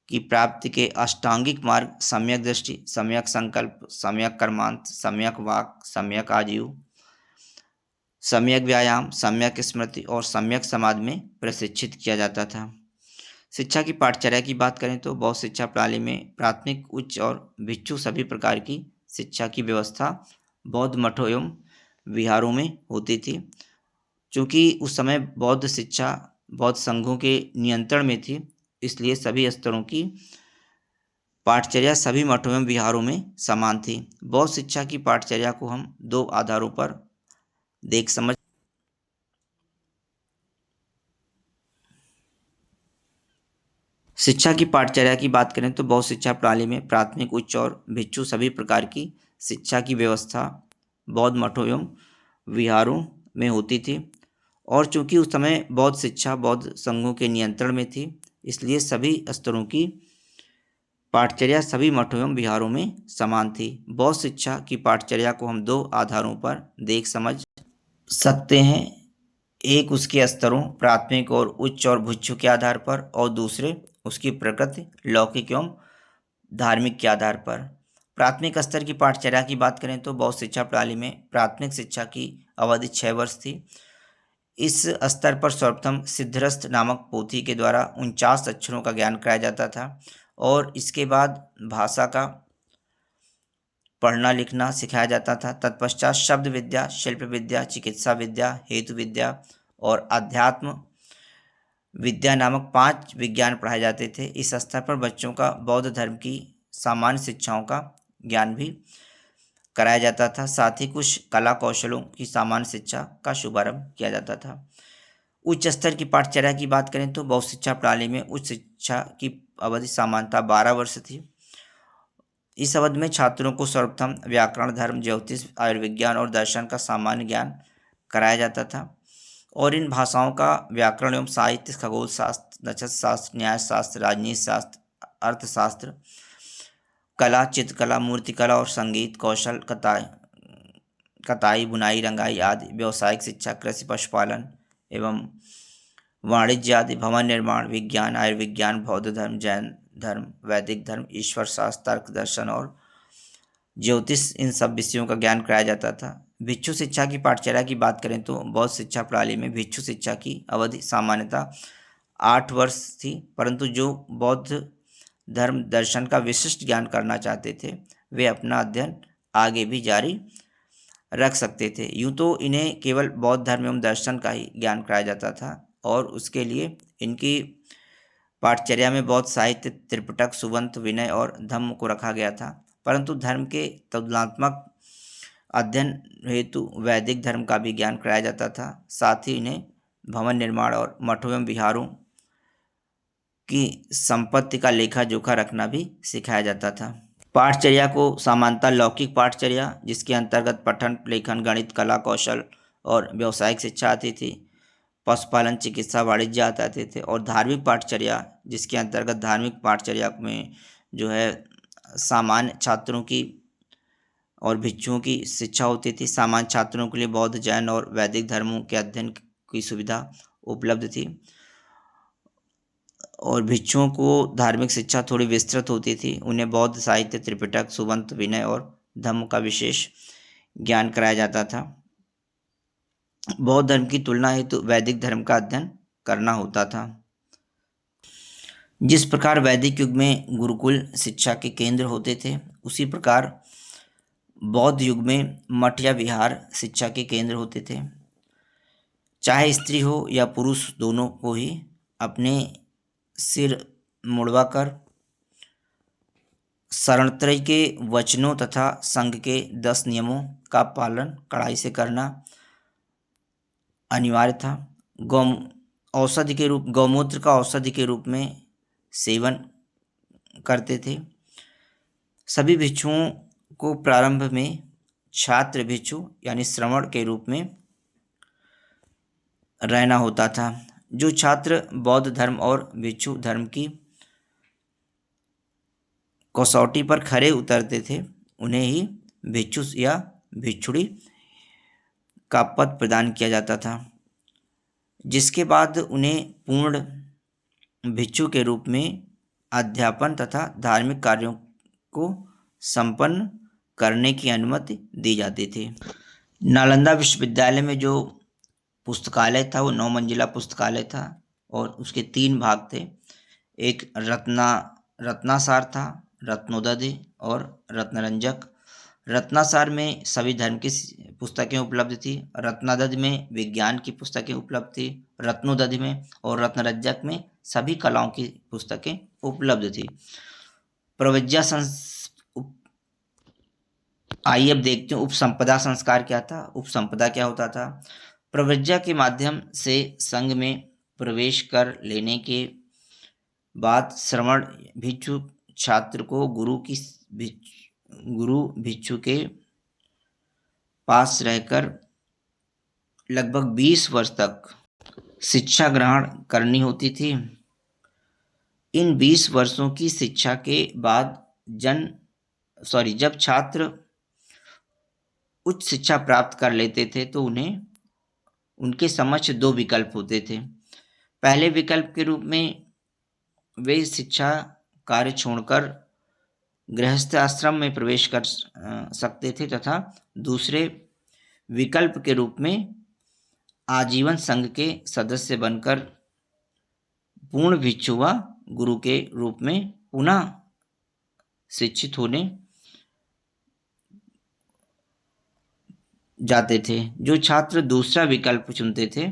की प्राप्ति के अष्टांगिक मार्ग सम्यक दृष्टि, सम्यक संकल्प, सम्यक कर्मांत, सम्यक वाक, सम्यक आजीव, सम्यक व्यायाम, सम्यक स्मृति और सम्यक समाधि में प्रशिक्षित किया जाता था। शिक्षा की पाठचर्या की बात करें तो बौद्ध शिक्षा प्रणाली में प्राथमिक, उच्च और भिक्षु सभी प्रकार की शिक्षा की व्यवस्था बौद्ध मठों एवं विहारों में होती थी। चूँकि उस समय बौद्ध शिक्षा बौद्ध संघों के नियंत्रण में थी, इसलिए सभी स्तरों की पाठचर्या सभी मठों एवं विहारों में समान थी। बौद्ध शिक्षा की पाठचर्या को हम दो आधारों पर देख समझ शिक्षा की पाठचर्या की बात करें तो बौद्ध शिक्षा प्रणाली में प्राथमिक, उच्च और भिक्षु सभी प्रकार की शिक्षा की व्यवस्था बौद्ध मठों एवं विहारों में होती थी, और चूंकि उस समय बौद्ध शिक्षा बौद्ध संघों के नियंत्रण में थी, इसलिए सभी स्तरों की पाठचर्या सभी मठों एवं विहारों में समान थी। बौद्ध शिक्षा की पाठचर्या को हम दो आधारों पर देख समझ सकते हैं। एक उसके स्तरों प्राथमिक और उच्च और भिक्षु के आधार पर, और दूसरे उसकी प्रकृति लौकिक एवं धार्मिक के आधार पर। प्राथमिक स्तर की पाठचर्या की बात करें तो बौद्ध शिक्षा प्रणाली में प्राथमिक शिक्षा की अवधि 6 वर्ष थी। इस स्तर पर सर्वप्रथम सिद्धरस्त नामक पोथी के द्वारा 49 अक्षरों का ज्ञान कराया जाता था, और इसके बाद भाषा का पढ़ना लिखना सिखाया जाता था। तत्पश्चात शब्द विद्या, शिल्प विद्या, चिकित्सा विद्या, हेतु विद्या और अध्यात्म विद्या नामक 5 विज्ञान पढ़ाए जाते थे। इस स्तर पर बच्चों का बौद्ध धर्म की सामान्य शिक्षाओं का ज्ञान भी कराया जाता था। साथ ही कुछ कला कौशलों की सामान्य शिक्षा का शुभारंभ किया जाता था। उच्च स्तर की पाठचर्या की बात करें तो बौद्ध शिक्षा प्रणाली में उच्च शिक्षा की अवधि सामान्यतः 12 वर्ष थी। इस अवधि में छात्रों को सर्वप्रथम व्याकरण, धर्म, ज्योतिष, आयुर्विज्ञान और दर्शन का सामान्य ज्ञान कराया जाता था, और इन भाषाओं का व्याकरण एवं साहित्य, खगोल शास्त्र, नक्षत्र शास्त्र, न्याय शास्त्र, राजनीति शास्त्र, अर्थशास्त्र, कला, चित्रकला, मूर्तिकला और संगीत कौशल, कताई, बुनाई, रंगाई आदि, व्यावसायिक शिक्षा, कृषि, पशुपालन एवं वाणिज्य आदि, भवन निर्माण, विज्ञान, आयुर्विज्ञान, बौद्ध धर्म, जैन धर्म, वैदिक धर्म, ईश्वर शास्त्र, तर्क दर्शन और ज्योतिष, इन सब विषयों का ज्ञान कराया जाता था। भिक्षु शिक्षा की पाठचर्या की बात करें तो बौद्ध शिक्षा प्रणाली में भिक्षु शिक्षा की अवधि सामान्यतः 8 वर्ष थी, परंतु जो बौद्ध धर्म दर्शन का विशिष्ट ज्ञान करना चाहते थे, वे अपना अध्ययन आगे भी जारी रख सकते थे। यूँ तो इन्हें केवल बौद्ध धर्म एवं दर्शन का ही ज्ञान कराया जाता था, और उसके लिए इनकी पाठचर्या में बौद्ध साहित्य, त्रिपिटक, सुबंत, विनय और धम्म को रखा गया था, परंतु धर्म के तुलनात्मक अध्ययन हेतु वैदिक धर्म का भी ज्ञान कराया जाता था। साथ ही इन्हें भवन निर्माण और मठों एवं विहारों की संपत्ति का लेखा जोखा रखना भी सिखाया जाता था। पाठचर्या को सामान्यतः लौकिक पाठचर्या, जिसके अंतर्गत पठन, लेखन, गणित, कला कौशल और व्यावसायिक शिक्षा आती थी, पशुपालन, चिकित्सा, वाणिज्य आते थे, और धार्मिक पाठचर्या, जिसके अंतर्गत धार्मिक पाठचर्या में जो है सामान्य छात्रों की और भिक्षुओं की शिक्षा होती थी। सामान्य छात्रों के लिए बौद्ध, जैन और वैदिक धर्मों के अध्ययन की सुविधा उपलब्ध थी, और भिक्षुओं को धार्मिक शिक्षा थोड़ी विस्तृत होती थी। उन्हें बौद्ध साहित्य, त्रिपिटक, सुबंत, विनय और धम्म का विशेष ज्ञान कराया जाता था। बौद्ध धर्म की तुलना हेतु वैदिक धर्म का अध्ययन करना होता था। जिस प्रकार वैदिक युग में गुरुकुल शिक्षा के केंद्र होते थे, उसी प्रकार बौद्ध युग में मठ या विहार शिक्षा के केंद्र होते थे। चाहे स्त्री हो या पुरुष, दोनों को ही अपने सिर मुड़वाकर शरणत्रयी के वचनों तथा संघ के 10 नियमों का पालन कड़ाई से करना अनिवार्य था। गौमूत्र का औषधि के रूप में सेवन करते थे। सभी भिक्षुओं को प्रारंभ में छात्र भिक्षु यानी श्रवण के रूप में रहना होता था। जो छात्र बौद्ध धर्म और भिक्षु धर्म की कसौटी पर खरे उतरते थे उन्हें ही भिक्षु या भिक्षुड़ी का पद प्रदान किया जाता था, जिसके बाद उन्हें पूर्ण भिक्षु के रूप में अध्यापन तथा धार्मिक कार्यों को संपन्न करने की अनुमति दी जाती थी। नालंदा विश्वविद्यालय में जो पुस्तकालय था वो 9 मंजिला पुस्तकालय था और उसके 3 भाग थे। एक रत्नासार था, रत्नोदधि और रत्नरंजक। रत्नासार में सभी धर्म की पुस्तकें उपलब्ध थी, रत्नादधि में विज्ञान की पुस्तकें उपलब्ध थी, रत्नोदधि में और रत्नरंजक में सभी कलाओं की पुस्तकें उपलब्ध थी। प्रव्रज्या आइए अब देखते हैं उपसंपदा संस्कार क्या था। उपसंपदा क्या होता था? प्रव्रज्या के माध्यम से संघ में प्रवेश कर लेने के बाद श्रवण भिक्षु छात्र को गुरु भिक्षु के पास रहकर लगभग 20 वर्ष तक शिक्षा ग्रहण करनी होती थी। इन 20 वर्षों की शिक्षा के बाद जब छात्र उच्च शिक्षा प्राप्त कर लेते थे तो उनके समक्ष 2 विकल्प होते थे। पहले विकल्प के रूप में वे शिक्षा कार्य छोड़कर गृहस्थ आश्रम में प्रवेश कर सकते थे तथा दूसरे विकल्प के रूप में आजीवन संघ के सदस्य बनकर पूर्ण भिक्षु व गुरु के रूप में पुनः शिक्षित होने जाते थे। जो छात्र दूसरा विकल्प चुनते थे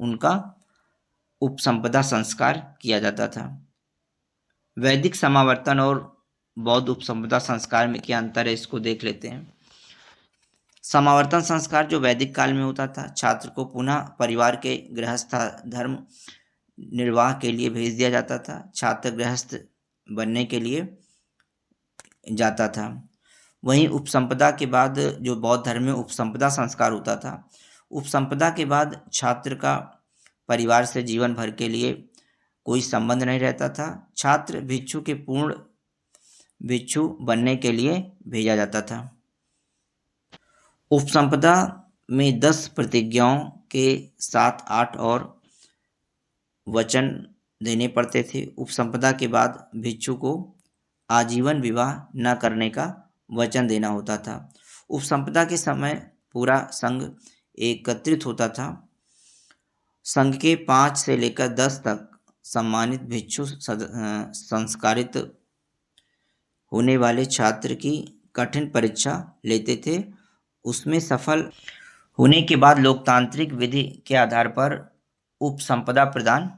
उनका उपसंपदा संस्कार किया जाता था। वैदिक समावर्तन और बौद्ध उपसंपदा संस्कार में क्या अंतर है इसको देख लेते हैं। समावर्तन संस्कार जो वैदिक काल में होता था, छात्र को पुनः परिवार के गृहस्थ धर्म निर्वाह के लिए भेज दिया जाता था। छात्र गृहस्थ बनने के लिए जाता था। वहीं उपसंपदा के बाद जो बौद्ध धर्म में उपसंपदा संस्कार होता था, उपसंपदा के बाद छात्र का परिवार से जीवन भर के लिए कोई संबंध नहीं रहता था। छात्र भिक्षु के पूर्ण भिक्षु बनने के लिए भेजा जाता था। उपसंपदा में 10 प्रतिज्ञाओं के साथ 8 और वचन देने पड़ते थे। उपसंपदा के बाद भिक्षु को आजीवन विवाह न करने का वचन देना होता था। उपसंपदा के समय पूरा संघ एकत्रित होता था। संघ के 5 से लेकर 10 तक सम्मानित भिक्षु संस्कारित होने वाले छात्र की कठिन परीक्षा लेते थे। उसमें सफल होने के बाद लोकतांत्रिक विधि के आधार पर उपसंपदा प्रदान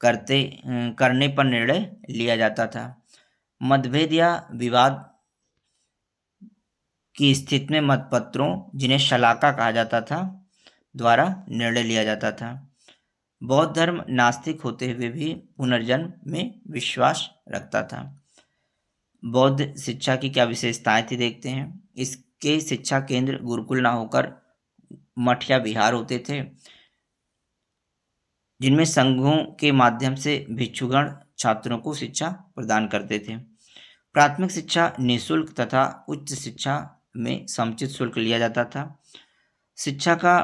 करने पर निर्णय लिया जाता था। मतभेद या विवाद की स्थिति में मतपत्रों, जिन्हें शलाका कहा जाता था, द्वारा निर्णय लिया जाता था। बौद्ध धर्म नास्तिक होते हुए भी पुनर्जन्म में विश्वास रखता था। बौद्ध शिक्षा की क्या विशेषताएं थी देखते हैं। इसके शिक्षा केंद्र गुरुकुल ना होकर मठ या विहार होते थे, जिनमें संघों के माध्यम से भिक्षुगण छात्रों को शिक्षा प्रदान करते थे। प्राथमिक शिक्षा निःशुल्क तथा उच्च शिक्षा में समुचित शुल्क लिया जाता था। शिक्षा का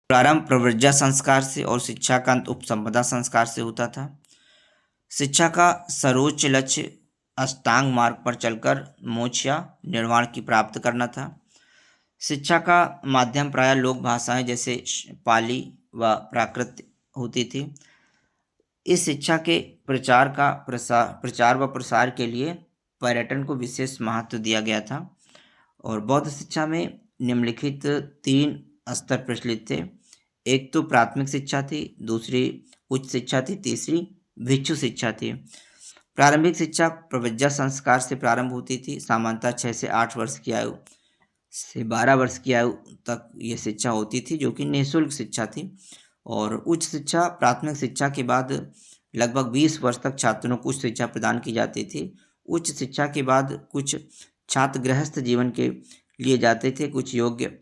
प्रारंभ प्रव्रज्या संस्कार से और शिक्षा का अंत उपसंपदा संस्कार से होता था। शिक्षा का सर्वोच्च लक्ष्य अष्टांग मार्ग पर चलकर मोक्ष या निर्वाण की प्राप्त करना था। शिक्षा का माध्यम प्रायः लोक भाषाएं जैसे पाली व प्राकृत होती थी। इस शिक्षा के प्रचार व प्रसार के लिए पर्यटन को विशेष महत्व दिया गया था। और बौद्ध शिक्षा में निम्नलिखित 3 स्तर प्रचलित थे। एक तो प्राथमिक शिक्षा थी, दूसरी उच्च शिक्षा थी, तीसरी भिक्षु शिक्षा थी। प्रारंभिक शिक्षा प्रव्रज्या संस्कार से प्रारंभ होती थी। सामान्यतः 6 से 8 वर्ष की आयु से 12 वर्ष की आयु तक ये शिक्षा होती थी, जो कि निःशुल्क शिक्षा थी। और उच्च शिक्षा प्राथमिक शिक्षा के बाद लगभग 20 वर्ष तक छात्रों को उच्च शिक्षा प्रदान की जाती थी। उच्च शिक्षा के बाद कुछ छात्र गृहस्थ जीवन के लिए जाते थे, कुछ योग्य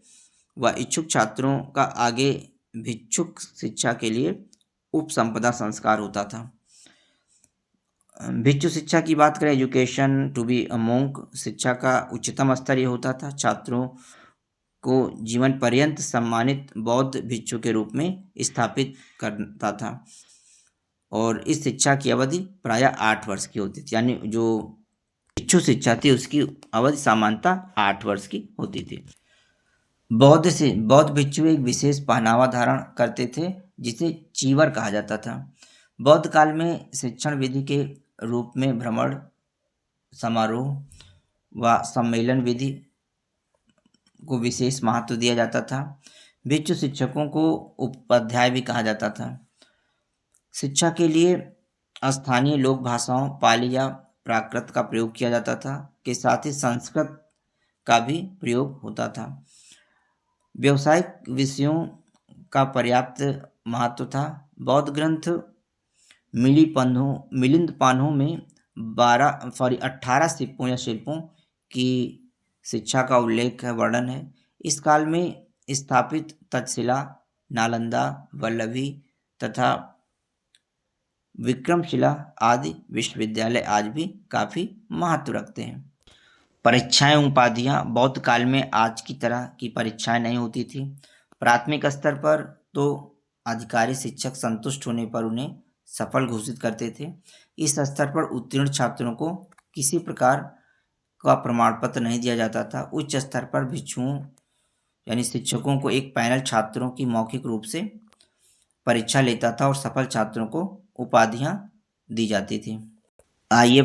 व इच्छुक छात्रों का आगे भिक्षुक शिक्षा के लिए उपसंपदा संस्कार होता था। भिक्षु शिक्षा की बात करें, education to be a monk, शिक्षा का उच्चतम स्तर ये होता था। छात्रों को जीवन पर्यंत सम्मानित बौद्ध भिक्षु के रूप में स्थापित करता था और इस शिक्षा की अवधि प्रायः 8 वर्ष की होती थी। यानी जो भिक्षु शिक्षा थी उसकी अवधि सामान्यतः 8 वर्ष की होती थी। बौद्ध भिक्षु एक विशेष पहनावा धारण करते थे जिसे चीवर कहा जाता था। बौद्ध काल में शिक्षण विधि के रूप में भ्रमण, समारोह व सम्मेलन विधि को विशेष महत्व दिया जाता था। भिक्षु शिक्षकों को उपाध्याय भी कहा जाता था। शिक्षा के लिए स्थानीय लोक भाषाओं पाली या प्राकृत का प्रयोग किया जाता था, के साथ ही संस्कृत का भी प्रयोग होता था। व्यावसायिक विषयों का पर्याप्त महत्व था। बौद्ध ग्रंथ मिलिंद पान्हों में 18 सिप्पों या शिल्पों की शिक्षा का उल्लेख है, वर्णन है। इस काल में स्थापित तक्षशिला, नालंदा, वल्लभी तथा विक्रमशिला आदि विश्वविद्यालय आज भी काफ़ी महत्व रखते हैं। परीक्षाएं उपाधियां बौद्ध काल में आज की तरह की परीक्षाएं नहीं होती थी। प्राथमिक स्तर पर तो अधिकारी शिक्षक संतुष्ट होने पर उन्हें सफल घोषित करते थे। इस स्तर पर उत्तीर्ण छात्रों को किसी प्रकार का प्रमाण पत्र नहीं दिया जाता था। उच्च स्तर पर भिक्षुओं यानी शिक्षकों को एक पैनल छात्रों की मौखिक रूप से परीक्षा लेता था और सफल छात्रों को उपाधियां दी जाती थी। आइए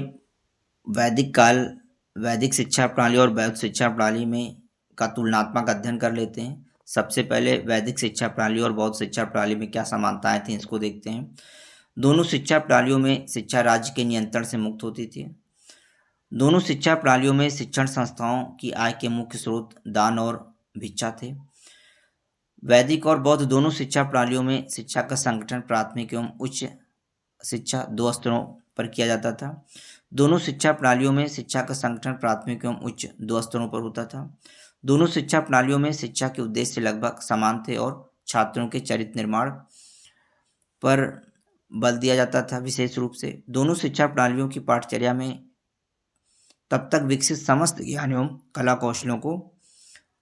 वैदिक शिक्षा प्रणाली और बौद्ध शिक्षा प्रणाली में का तुलनात्मक अध्ययन कर लेते हैं। सबसे पहले वैदिक शिक्षा प्रणाली और बौद्ध शिक्षा प्रणाली में क्या समानताएं थी इसको देखते हैं। दोनों शिक्षा प्रणालियों में शिक्षा राज्य के नियंत्रण से मुक्त होती थी। दोनों शिक्षा प्रणालियों में शिक्षण संस्थाओं की आय के मुख्य स्रोत दान और भिक्षा थे। वैदिक और बौद्ध दोनों शिक्षा प्रणालियों में शिक्षा का संगठन प्राथमिक एवं उच्च शिक्षा 2 स्तरों पर किया जाता था। दोनों शिक्षा प्रणालियों में शिक्षा का संगठन प्राथमिक एवं उच्च 2 स्तरों पर होता था। दोनों शिक्षा प्रणालियों में शिक्षा के उद्देश्य लगभग समान थे और छात्रों के चरित्र निर्माण पर बल दिया जाता था। विशेष रूप से दोनों शिक्षा प्रणालियों की पाठचर्या में तब तक विकसित समस्त ज्ञान एवं कला कौशलों को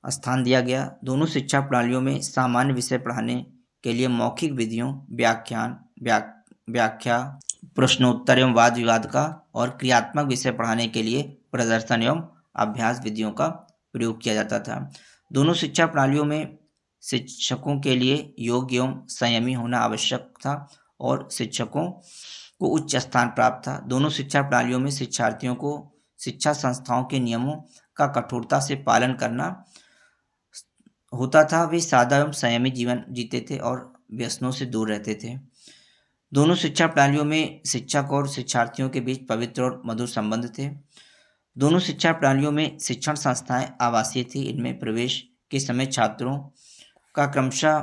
स्थान दिया गया। दोनों शिक्षा प्रणालियों में सामान्य विषय पढ़ाने के लिए मौखिक विधियों, व्याख्या, प्रश्नोत्तर एवं वाद विवाद का और क्रियात्मक विषय पढ़ाने के लिए प्रदर्शन एवं अभ्यास विधियों का प्रयोग किया जाता था। दोनों शिक्षा प्रणालियों में शिक्षकों के लिए योग्य एवं संयमी होना आवश्यक था और शिक्षकों को उच्च स्थान प्राप्त था। दोनों शिक्षा प्रणालियों में शिक्षार्थियों को शिक्षा संस्थाओं के नियमों का कठोरता से पालन करना होता था। वे सादा एवं संयमी जीवन जीते थे और व्यसनों से दूर रहते थे। दोनों शिक्षा प्रणालियों में शिक्षक और शिक्षार्थियों के बीच पवित्र और मधुर संबंध थे। दोनों शिक्षा प्रणालियों में शिक्षण संस्थाएं आवासीय थी। इनमें प्रवेश के समय छात्रों का क्रमशः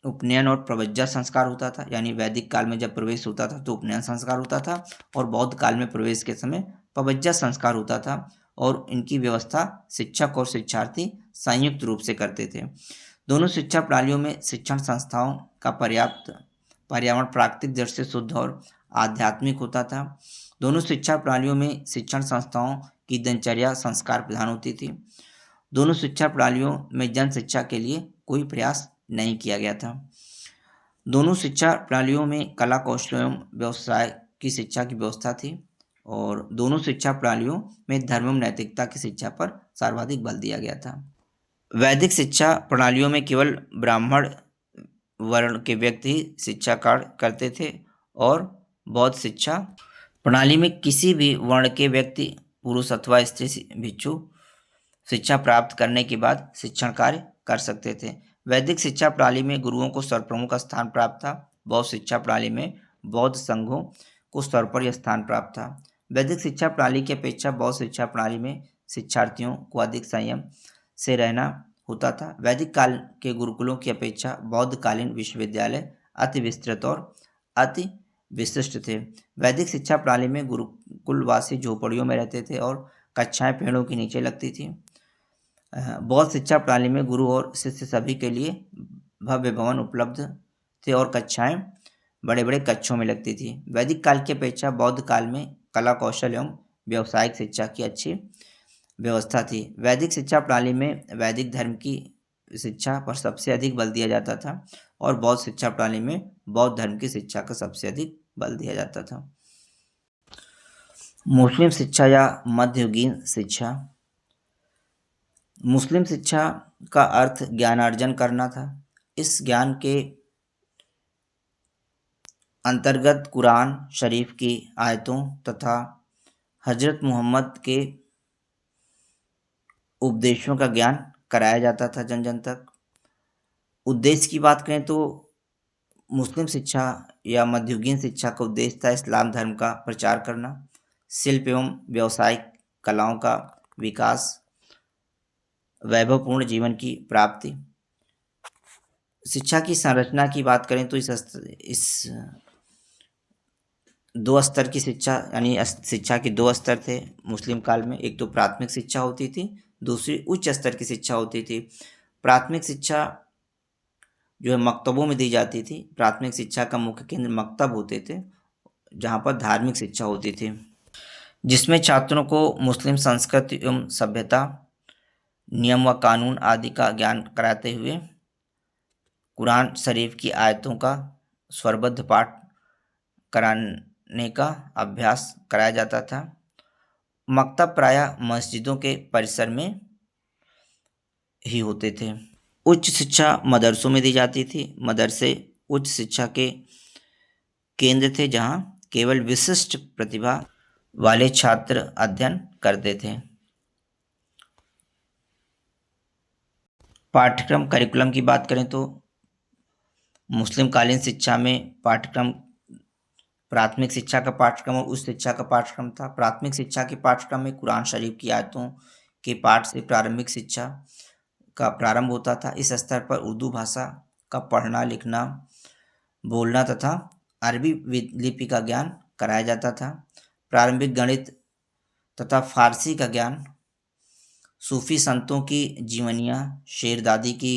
उपनयन और प्रव्रज्जा संस्कार होता था। यानी वैदिक काल में जब प्रवेश होता था तो उपनयन संस्कार होता था और बौद्ध काल में प्रवेश के समय प्रव्रज्जा संस्कार होता था और इनकी व्यवस्था शिक्षक और शिक्षार्थी संयुक्त रूप से करते थे। दोनों शिक्षा प्रणालियों में शिक्षण संस्थाओं का पर्यावरण प्राकृतिक दृष्टि से शुद्ध और आध्यात्मिक होता था। दोनों शिक्षा प्रणालियों में शिक्षण संस्थाओं की दिनचर्या संस्कार प्रधान होती थी। दोनों शिक्षा प्रणालियों में जन शिक्षा के लिए कोई प्रयास नहीं किया गया था। दोनों शिक्षा प्रणालियों में कला कौशल एवं व्यवसाय की शिक्षा की व्यवस्था थी और दोनों शिक्षा प्रणालियों में धर्म एवं नैतिकता की शिक्षा पर सर्वाधिक बल दिया गया था। वैदिक शिक्षा प्रणालियों में केवल ब्राह्मण वर्ण के व्यक्ति शिक्षा कार्य करते थे और बौद्ध शिक्षा प्रणाली में किसी भी वर्ण के व्यक्ति, पुरुष अथवा स्त्री भिक्षु शिक्षा प्राप्त करने के बाद शिक्षण कार्य कर सकते थे। वैदिक शिक्षा प्रणाली में गुरुओं को सर्वप्रमुख स्थान प्राप्त था। बौद्ध शिक्षा प्रणाली में बौद्ध संघों को सर्वोपरि स्थान प्राप्त था। वैदिक शिक्षा प्रणाली की अपेक्षा बौद्ध शिक्षा प्रणाली में शिक्षार्थियों को अधिक संयम से रहना होता था। वैदिक काल के गुरुकुलों की अपेक्षा बौद्धकालीन विश्वविद्यालय अति विस्तृत और अति विशिष्ट थे। वैदिक शिक्षा प्रणाली में गुरुकुलवासी झोपड़ियों में रहते थे और कक्षाएं पेड़ों के नीचे लगती थी। बौद्ध शिक्षा प्रणाली में गुरु और शिष्य सभी के लिए भव्य भवन उपलब्ध थे और कक्षाएं बड़े बड़े कक्षों में लगती थी। वैदिक काल की अपेक्षा बौद्ध काल में कला कौशल एवं व्यावसायिक शिक्षा की अच्छी व्यवस्था थी। वैदिक शिक्षा प्रणाली में वैदिक धर्म की शिक्षा पर सबसे अधिक बल दिया जाता था और बौद्ध शिक्षा प्रणाली में बौद्ध धर्म की शिक्षा का सबसे अधिक बल दिया जाता था। मुस्लिम शिक्षा या मध्ययुगीन शिक्षा। मुस्लिम शिक्षा का अर्थ ज्ञानार्जन करना था। इस ज्ञान के अंतर्गत कुरान शरीफ की आयतों तथा हजरत मोहम्मद के उपदेशों का ज्ञान कराया जाता था जन जन तक। उद्देश्य की बात करें तो मुस्लिम शिक्षा या मध्ययुगीन शिक्षा का उद्देश्य था इस्लाम धर्म का प्रचार करना, शिल्प एवं व्यावसायिक कलाओं का विकास, वैभवपूर्ण जीवन की प्राप्ति। शिक्षा की संरचना की बात करें तो इस दो स्तर की शिक्षा यानी शिक्षा के दो स्तर थे मुस्लिम काल में। एक तो प्राथमिक शिक्षा होती थी, दूसरी उच्च स्तर की शिक्षा होती थी। प्राथमिक शिक्षा जो है मकतबों में दी जाती थी। प्राथमिक शिक्षा का मुख्य केंद्र मकतब होते थे जहाँ पर धार्मिक शिक्षा होती थी, जिसमें छात्रों को मुस्लिम संस्कृति एवं सभ्यता, नियम व कानून आदि का ज्ञान कराते हुए कुरान शरीफ की आयतों का स्वरबद्ध पाठ कराने का अभ्यास कराया जाता था। मकतब प्रायः मस्जिदों के परिसर में ही होते थे। उच्च शिक्षा मदरसों में दी जाती थी। मदरसे उच्च शिक्षा के केंद्र थे जहाँ केवल विशिष्ट प्रतिभा वाले छात्र अध्ययन करते थे। पाठ्यक्रम करिकुलम की बात करें तो मुस्लिम कालीन शिक्षा में पाठ्यक्रम प्राथमिक शिक्षा का पाठ्यक्रम और उच्च शिक्षा का पाठ्यक्रम था। प्राथमिक शिक्षा के पाठ्यक्रम में कुरान शरीफ की आयतों के पाठ से प्रारंभिक शिक्षा का प्रारंभ होता था। इस स्तर पर उर्दू भाषा का पढ़ना लिखना बोलना तथा अरबी लिपि का ज्ञान कराया जाता था। प्रारंभिक गणित तथा फारसी का ज्ञान, सूफी संतों की जीवनियाँ, शेरदादी की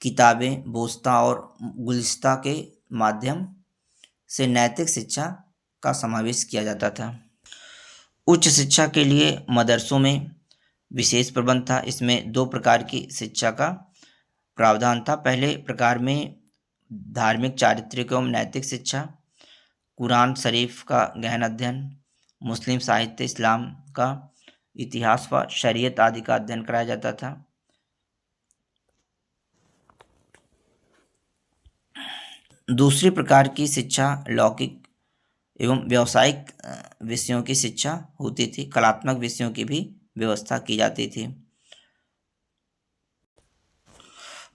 किताबें, बोस्ता और गुलिस्ता के माध्यम से नैतिक शिक्षा का समावेश किया जाता था। उच्च शिक्षा के लिए मदरसों में विशेष प्रबंध था। इसमें दो प्रकार की शिक्षा का प्रावधान था। पहले प्रकार में धार्मिक, चारित्रिक एवं नैतिक शिक्षा, कुरान शरीफ का गहन अध्ययन, मुस्लिम साहित्य, इस्लाम का इतिहास व शरीयत आदि का अध्ययन कराया जाता था। दूसरी प्रकार की शिक्षा लौकिक एवं व्यावसायिक विषयों की शिक्षा होती थी। कलात्मक विषयों की भी व्यवस्था की जाती थी।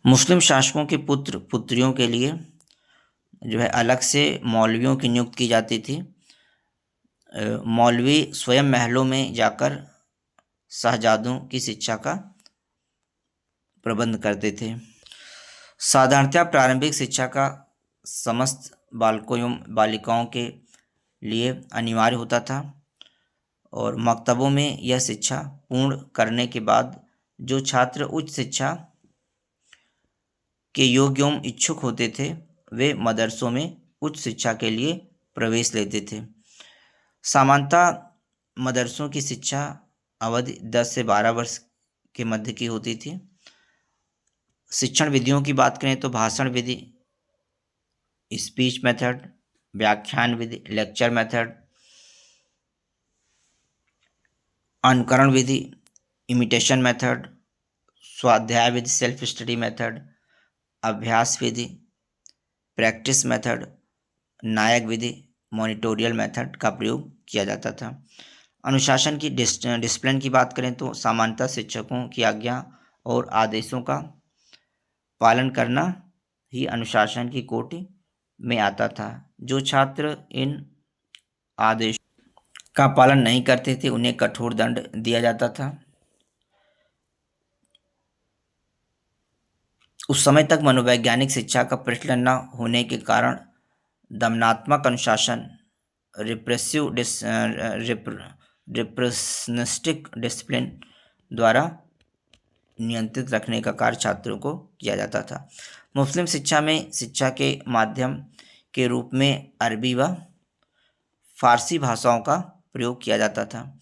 मुस्लिम शासकों के पुत्र पुत्रियों के लिए जो है अलग से मौलवियों की नियुक्ति की जाती थी। मौलवी स्वयं महलों में जाकर शहजादों की शिक्षा का प्रबंध करते थे। साधारणतः प्रारंभिक शिक्षा का समस्त बालकों एवं बालिकाओं के लिए अनिवार्य होता था और मकतबों में यह शिक्षा पूर्ण करने के बाद जो छात्र उच्च शिक्षा के योग्य एवं इच्छुक होते थे वे मदरसों में उच्च शिक्षा के लिए प्रवेश लेते थे। सामान्यतः मदरसों की शिक्षा अवधि 10 से 12 वर्ष के मध्य की होती थी। शिक्षण विधियों की बात करें तो भाषण विधि, स्पीच मेथड, व्याख्यान विधि, लेक्चर मेथड, अनुकरण विधि, इमिटेशन मेथड, स्वाध्याय विधि, सेल्फ स्टडी मेथड, अभ्यास विधि, प्रैक्टिस मेथड, नायक विधि, मॉनिटोरियल मेथड का प्रयोग किया जाता था। अनुशासन की डिसिप्लिन की बात करें तो सामान्यतः शिक्षकों की आज्ञा और आदेशों का पालन करना ही अनुशासन की कोटि में आता था। जो छात्र इन आदेश का पालन नहीं करते थे उन्हें कठोर दंड दिया जाता था। उस समय तक मनोवैज्ञानिक शिक्षा का प्रचलन न होने के कारण दमनात्मक अनुशासन, रिप्रेसिव रिप्रेशनिस्टिक डिसिप्लिन द्वारा नियंत्रित रखने का कार्य छात्रों को किया जाता था। मुस्लिम शिक्षा में शिक्षा के माध्यम के रूप में अरबी व फारसी भाषाओं का प्रयोग किया जाता था।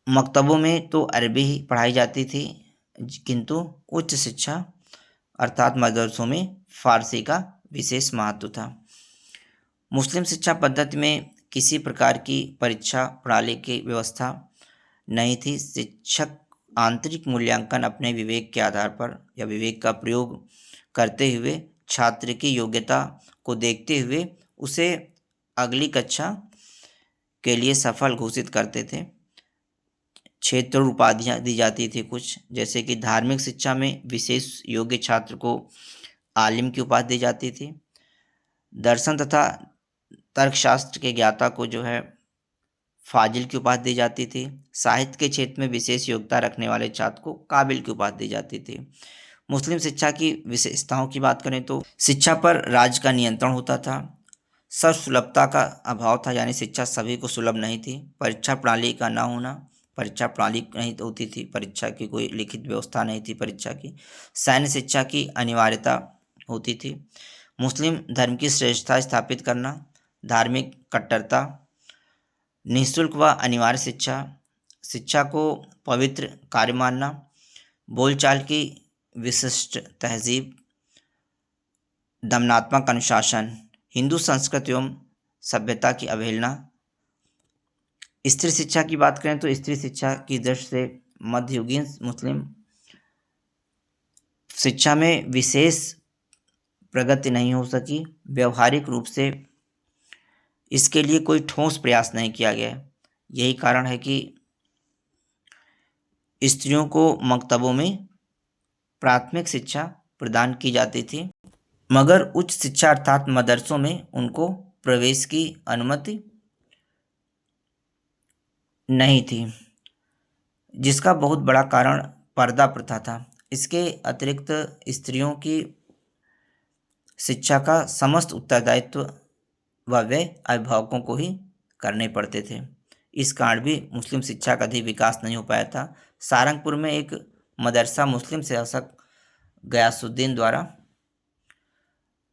मकतबों में तो अरबी ही पढ़ाई जाती थी, किंतु उच्च शिक्षा अर्थात मदरसों में फारसी का विशेष महत्व था। मुस्लिम शिक्षा पद्धति में किसी प्रकार की परीक्षा प्रणाली की व्यवस्था नहीं थी। शिक्षक आंतरिक मूल्यांकन अपने विवेक के आधार पर या विवेक का प्रयोग करते हुए छात्र की योग्यता को देखते हुए उसे अगली कक्षा के लिए सफल घोषित करते थे। क्षेत्र उपाधियाँ दी जाती थी कुछ, जैसे कि धार्मिक शिक्षा में विशेष योग्य छात्र को आलिम की उपाधि दी जाती थी। दर्शन तथा तर्कशास्त्र के ज्ञाता को जो है फाजिल की उपाधि दी जाती थी। साहित्य के क्षेत्र में विशेष योग्यता रखने वाले छात्र को काबिल की उपाधि दी जाती थी। मुस्लिम शिक्षा की विशेषताओं की बात करें तो शिक्षा पर राज्य का नियंत्रण होता था। सर्वसुलभता का अभाव था, यानी शिक्षा सभी को सुलभ नहीं थी। परीक्षा प्रणाली का ना होना, परीक्षा प्रणाली नहीं होती थी, परीक्षा की कोई लिखित व्यवस्था नहीं थी परीक्षा की। सैन्य शिक्षा की अनिवार्यता होती थी। मुस्लिम धर्म की श्रेष्ठता स्थापित करना, धार्मिक कट्टरता, निःशुल्क व अनिवार्य शिक्षा, शिक्षा को पवित्र कार्य मानना, बोलचाल की विशिष्ट तहजीब, दमनात्मक अनुशासन, हिंदू संस्कृति एवं सभ्यता की अवहेलना। स्त्री शिक्षा की बात करें तो स्त्री शिक्षा की दृष्टि से मध्ययुगीन मुस्लिम शिक्षा में विशेष प्रगति नहीं हो सकी। व्यवहारिक रूप से इसके लिए कोई ठोस प्रयास नहीं किया गया। यही कारण है कि स्त्रियों को मकतबों में प्राथमिक शिक्षा प्रदान की जाती थी, मगर उच्च शिक्षा अर्थात मदरसों में उनको प्रवेश की अनुमति नहीं थी, जिसका बहुत बड़ा कारण पर्दा प्रथा था। इसके अतिरिक्त स्त्रियों की शिक्षा का समस्त उत्तरदायित्व व व्यय अभिभावकों को ही करने पड़ते थे। इस कारण भी मुस्लिम शिक्षा का अधिक विकास नहीं हो पाया था। सारंगपुर में एक मदरसा मुस्लिम शासक गयासुद्दीन द्वारा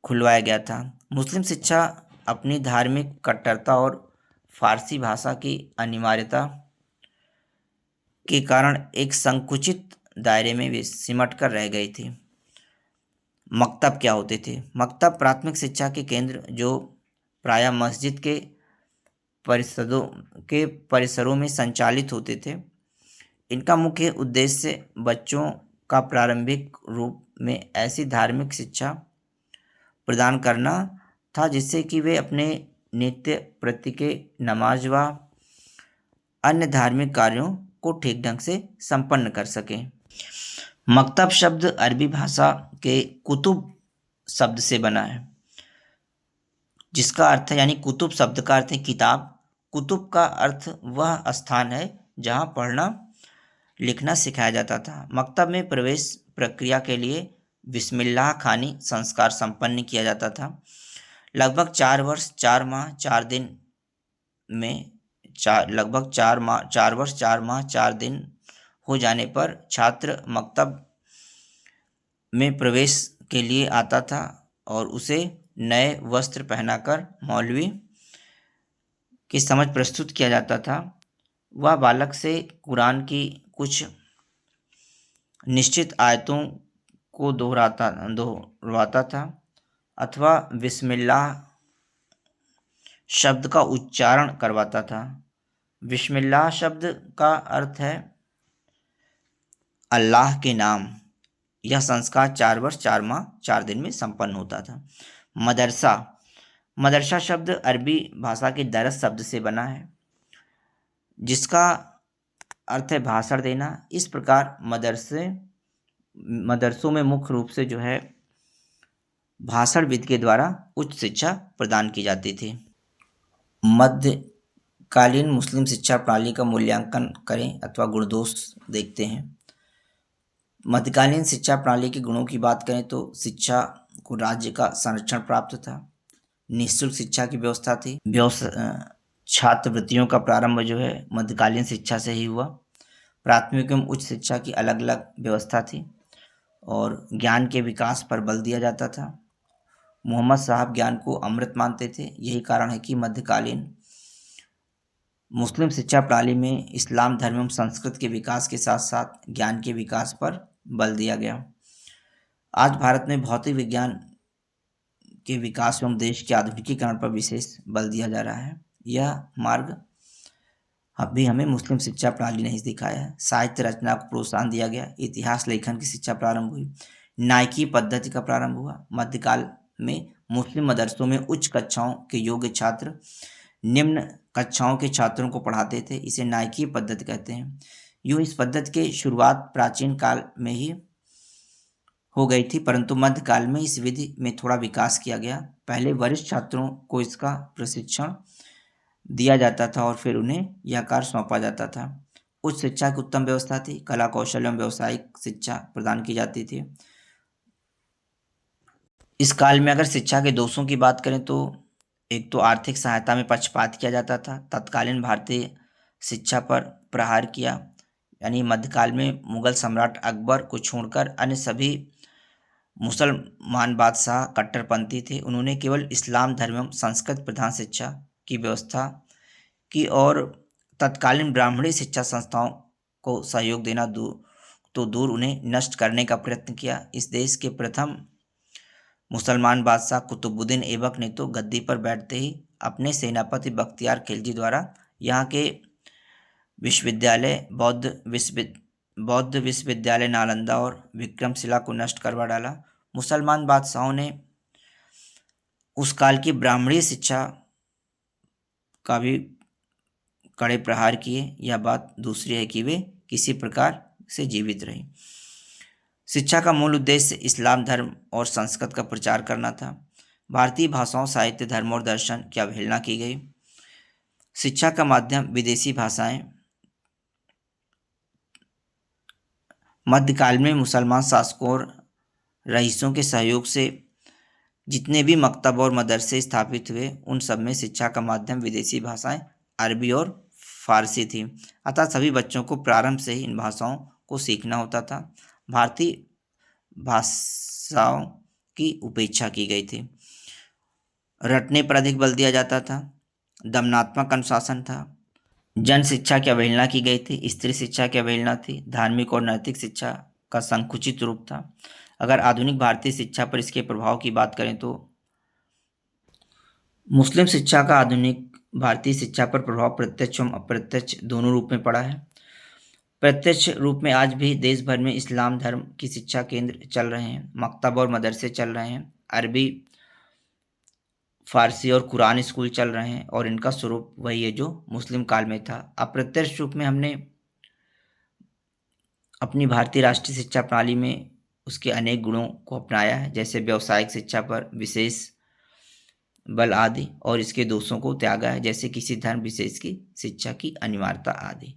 खुलवाया गया था। मुस्लिम शिक्षा अपनी धार्मिक कट्टरता और फारसी भाषा की अनिवार्यता के कारण एक संकुचित दायरे में भी सिमट कर रह गई थी। मकतब क्या होते थे? मकतब प्राथमिक शिक्षा के केंद्र जो प्रायः मस्जिद के परिसरों में संचालित होते थे। इनका मुख्य उद्देश्य बच्चों का प्रारंभिक रूप में ऐसी धार्मिक शिक्षा प्रदान करना था जिससे कि वे अपने नित्य प्रति के नमाज व अन्य धार्मिक कार्यों को ठीक ढंग से संपन्न कर सकें। मकतब शब्द अरबी भाषा के कुतुब शब्द से बना है, जिसका अर्थ है, यानी कुतुब शब्द का अर्थ है किताब। कुतुब का अर्थ वह स्थान है जहाँ पढ़ना लिखना सिखाया जाता था। मकतब में प्रवेश प्रक्रिया के लिए बिस्मिल्लाह खानी संस्कार संपन्न किया जाता था। लगभग 4 वर्ष 4 माह 4 दिन में 4 दिन हो जाने पर छात्र मकतब में प्रवेश के लिए आता था और उसे नए वस्त्र पहनाकर मौलवी की समझ प्रस्तुत किया जाता था। वह बालक से कुरान की कुछ निश्चित आयतों को दोहराता था अथवा बिस्मिल्लाह शब्द का उच्चारण करवाता था। बिस्मिल्लाह शब्द का अर्थ है अल्लाह के नाम। यह संस्कार 4 वर्ष 4 माह 4 दिन में संपन्न होता था। मदरसा शब्द अरबी भाषा के दरस शब्द से बना है, जिसका अर्थ है भाषण देना। इस प्रकार मदरसों में मुख्य रूप से जो है भाषण विधि के द्वारा उच्च शिक्षा प्रदान की जाती थी। मध्यकालीन मुस्लिम शिक्षा प्रणाली का मूल्यांकन करें अथवा गुणदोष देखते हैं। मध्यकालीन शिक्षा प्रणाली के गुणों की बात करें तो शिक्षा को राज्य का संरक्षण प्राप्त था, निःशुल्क शिक्षा की व्यवस्था थी, छात्रवृत्तियों का प्रारंभ जो है मध्यकालीन शिक्षा से ही हुआ। प्राथमिक एवं उच्च शिक्षा की अलग अलग व्यवस्था थी और ज्ञान के विकास पर बल दिया जाता था। मोहम्मद साहब ज्ञान को अमृत मानते थे। यही कारण है कि मध्यकालीन मुस्लिम शिक्षा प्रणाली में इस्लाम धर्म एवं संस्कृत के विकास के साथ साथ ज्ञान के विकास पर बल दिया गया। आज भारत में भौतिक विज्ञान के विकास एवं देश के आधुनिकीकरण पर विशेष बल दिया जा रहा है। यह मार्ग अभी हमें मुस्लिम शिक्षा प्रणाली ने ही दिखाया है। साहित्य रचना को प्रोत्साहन दिया गया, इतिहास लेखन की शिक्षा प्रारंभ हुई, नाइकी पद्धति का प्रारंभ हुआ। मध्यकाल में मुस्लिम मदरसों में उच्च कक्षाओं के योग्य छात्र निम्न कक्षाओं के छात्रों को पढ़ाते थे। इसे नाइकी पद्धति कहते हैं। यूँ इस पद्धति की शुरुआत प्राचीन काल में ही हो गई थी, परंतु मध्यकाल में इस विधि में थोड़ा विकास किया गया। पहले वरिष्ठ छात्रों को इसका प्रशिक्षण दिया जाता था और फिर उन्हें यह कार्य सौंपा जाता था। उच्च शिक्षा की उत्तम व्यवस्था थी। कला कौशल एवं व्यावसायिक शिक्षा प्रदान की जाती थी। इस काल में अगर शिक्षा के दोषों की बात करें तो एक तो आर्थिक सहायता में पक्षपात किया जाता था। तत्कालीन भारतीय शिक्षा पर प्रहार किया, यानी मध्यकाल में मुगल सम्राट अकबर को छोड़कर अन्य सभी मुसलमान बादशाह कट्टरपंथी थे। उन्होंने केवल इस्लाम धर्म एवं संस्कृत प्रधान शिक्षा की व्यवस्था की और तत्कालीन ब्राह्मणी शिक्षा संस्थाओं को सहयोग देना दूर उन्हें नष्ट करने का प्रयत्न किया। इस देश के प्रथम मुसलमान बादशाह कुतुबुद्दीन ऐबक ने तो गद्दी पर बैठते ही अपने सेनापति बख्तियार खिलजी द्वारा यहाँ के विश्वविद्यालय बौद्ध विश्वविद्यालय नालंदा और विक्रमशिला को नष्ट करवा डाला। मुसलमान बादशाहों ने उस काल की ब्राह्मणी शिक्षा का भी कड़े प्रहार किए। यह बात दूसरी है कि वे किसी प्रकार से जीवित रही। शिक्षा का मूल उद्देश्य इस्लाम धर्म और संस्कृत का प्रचार करना था। भारतीय भाषाओं, साहित्य, धर्म और दर्शन की अवहेलना की गई। शिक्षा का माध्यम विदेशी भाषाएं। मध्यकाल में मुसलमान शासकों और रईसों के सहयोग से जितने भी मकतब और मदरसे स्थापित हुए उन सब में शिक्षा का माध्यम विदेशी भाषाएं अरबी और फारसी थी। अतः सभी बच्चों को प्रारंभ से ही इन भाषाओं को सीखना होता था। भारतीय भाषाओं की उपेक्षा की गई थी। रटने पर अधिक बल दिया जाता था। दमनात्मक अनुशासन था। जन शिक्षा की अवहेलना की गई थी। स्त्री शिक्षा की अवहेलना थी। धार्मिक और नैतिक शिक्षा का संकुचित रूप था। अगर आधुनिक भारतीय शिक्षा पर इसके प्रभाव की बात करें तो मुस्लिम शिक्षा का आधुनिक भारतीय शिक्षा पर प्रभाव प्रत्यक्ष एवं अप्रत्यक्ष दोनों रूप में पड़ा है। प्रत्यक्ष रूप में आज भी देश भर में इस्लाम धर्म की शिक्षा केंद्र चल रहे हैं, मकतब और मदरसे चल रहे हैं, अरबी, फारसी और कुरान स्कूल चल रहे हैं और इनका स्वरूप वही है जो मुस्लिम काल में था। अप्रत्यक्ष रूप में हमने अपनी भारतीय राष्ट्रीय शिक्षा प्रणाली में उसके अनेक गुणों को अपनाया है, जैसे व्यावसायिक शिक्षा पर विशेष बल आदि, और इसके दोषों को त्यागा है, जैसे किसी धर्म विशेष की शिक्षा की अनिवार्यता आदि।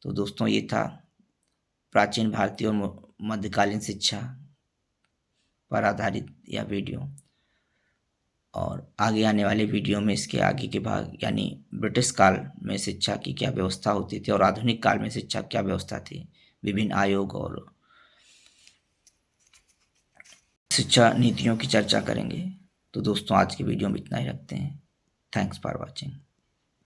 तो दोस्तों, ये था प्राचीन भारतीय और मध्यकालीन शिक्षा पर आधारित यह वीडियो, और आगे आने वाले वीडियो में इसके आगे के भाग यानी ब्रिटिश काल में शिक्षा की क्या व्यवस्था होती थी और आधुनिक काल में शिक्षा क्या व्यवस्था थी, विभिन्न आयोग और शिक्षा नीतियों की चर्चा करेंगे। तो दोस्तों, आज के वीडियो में इतना ही रखते हैं। Thanks for watching.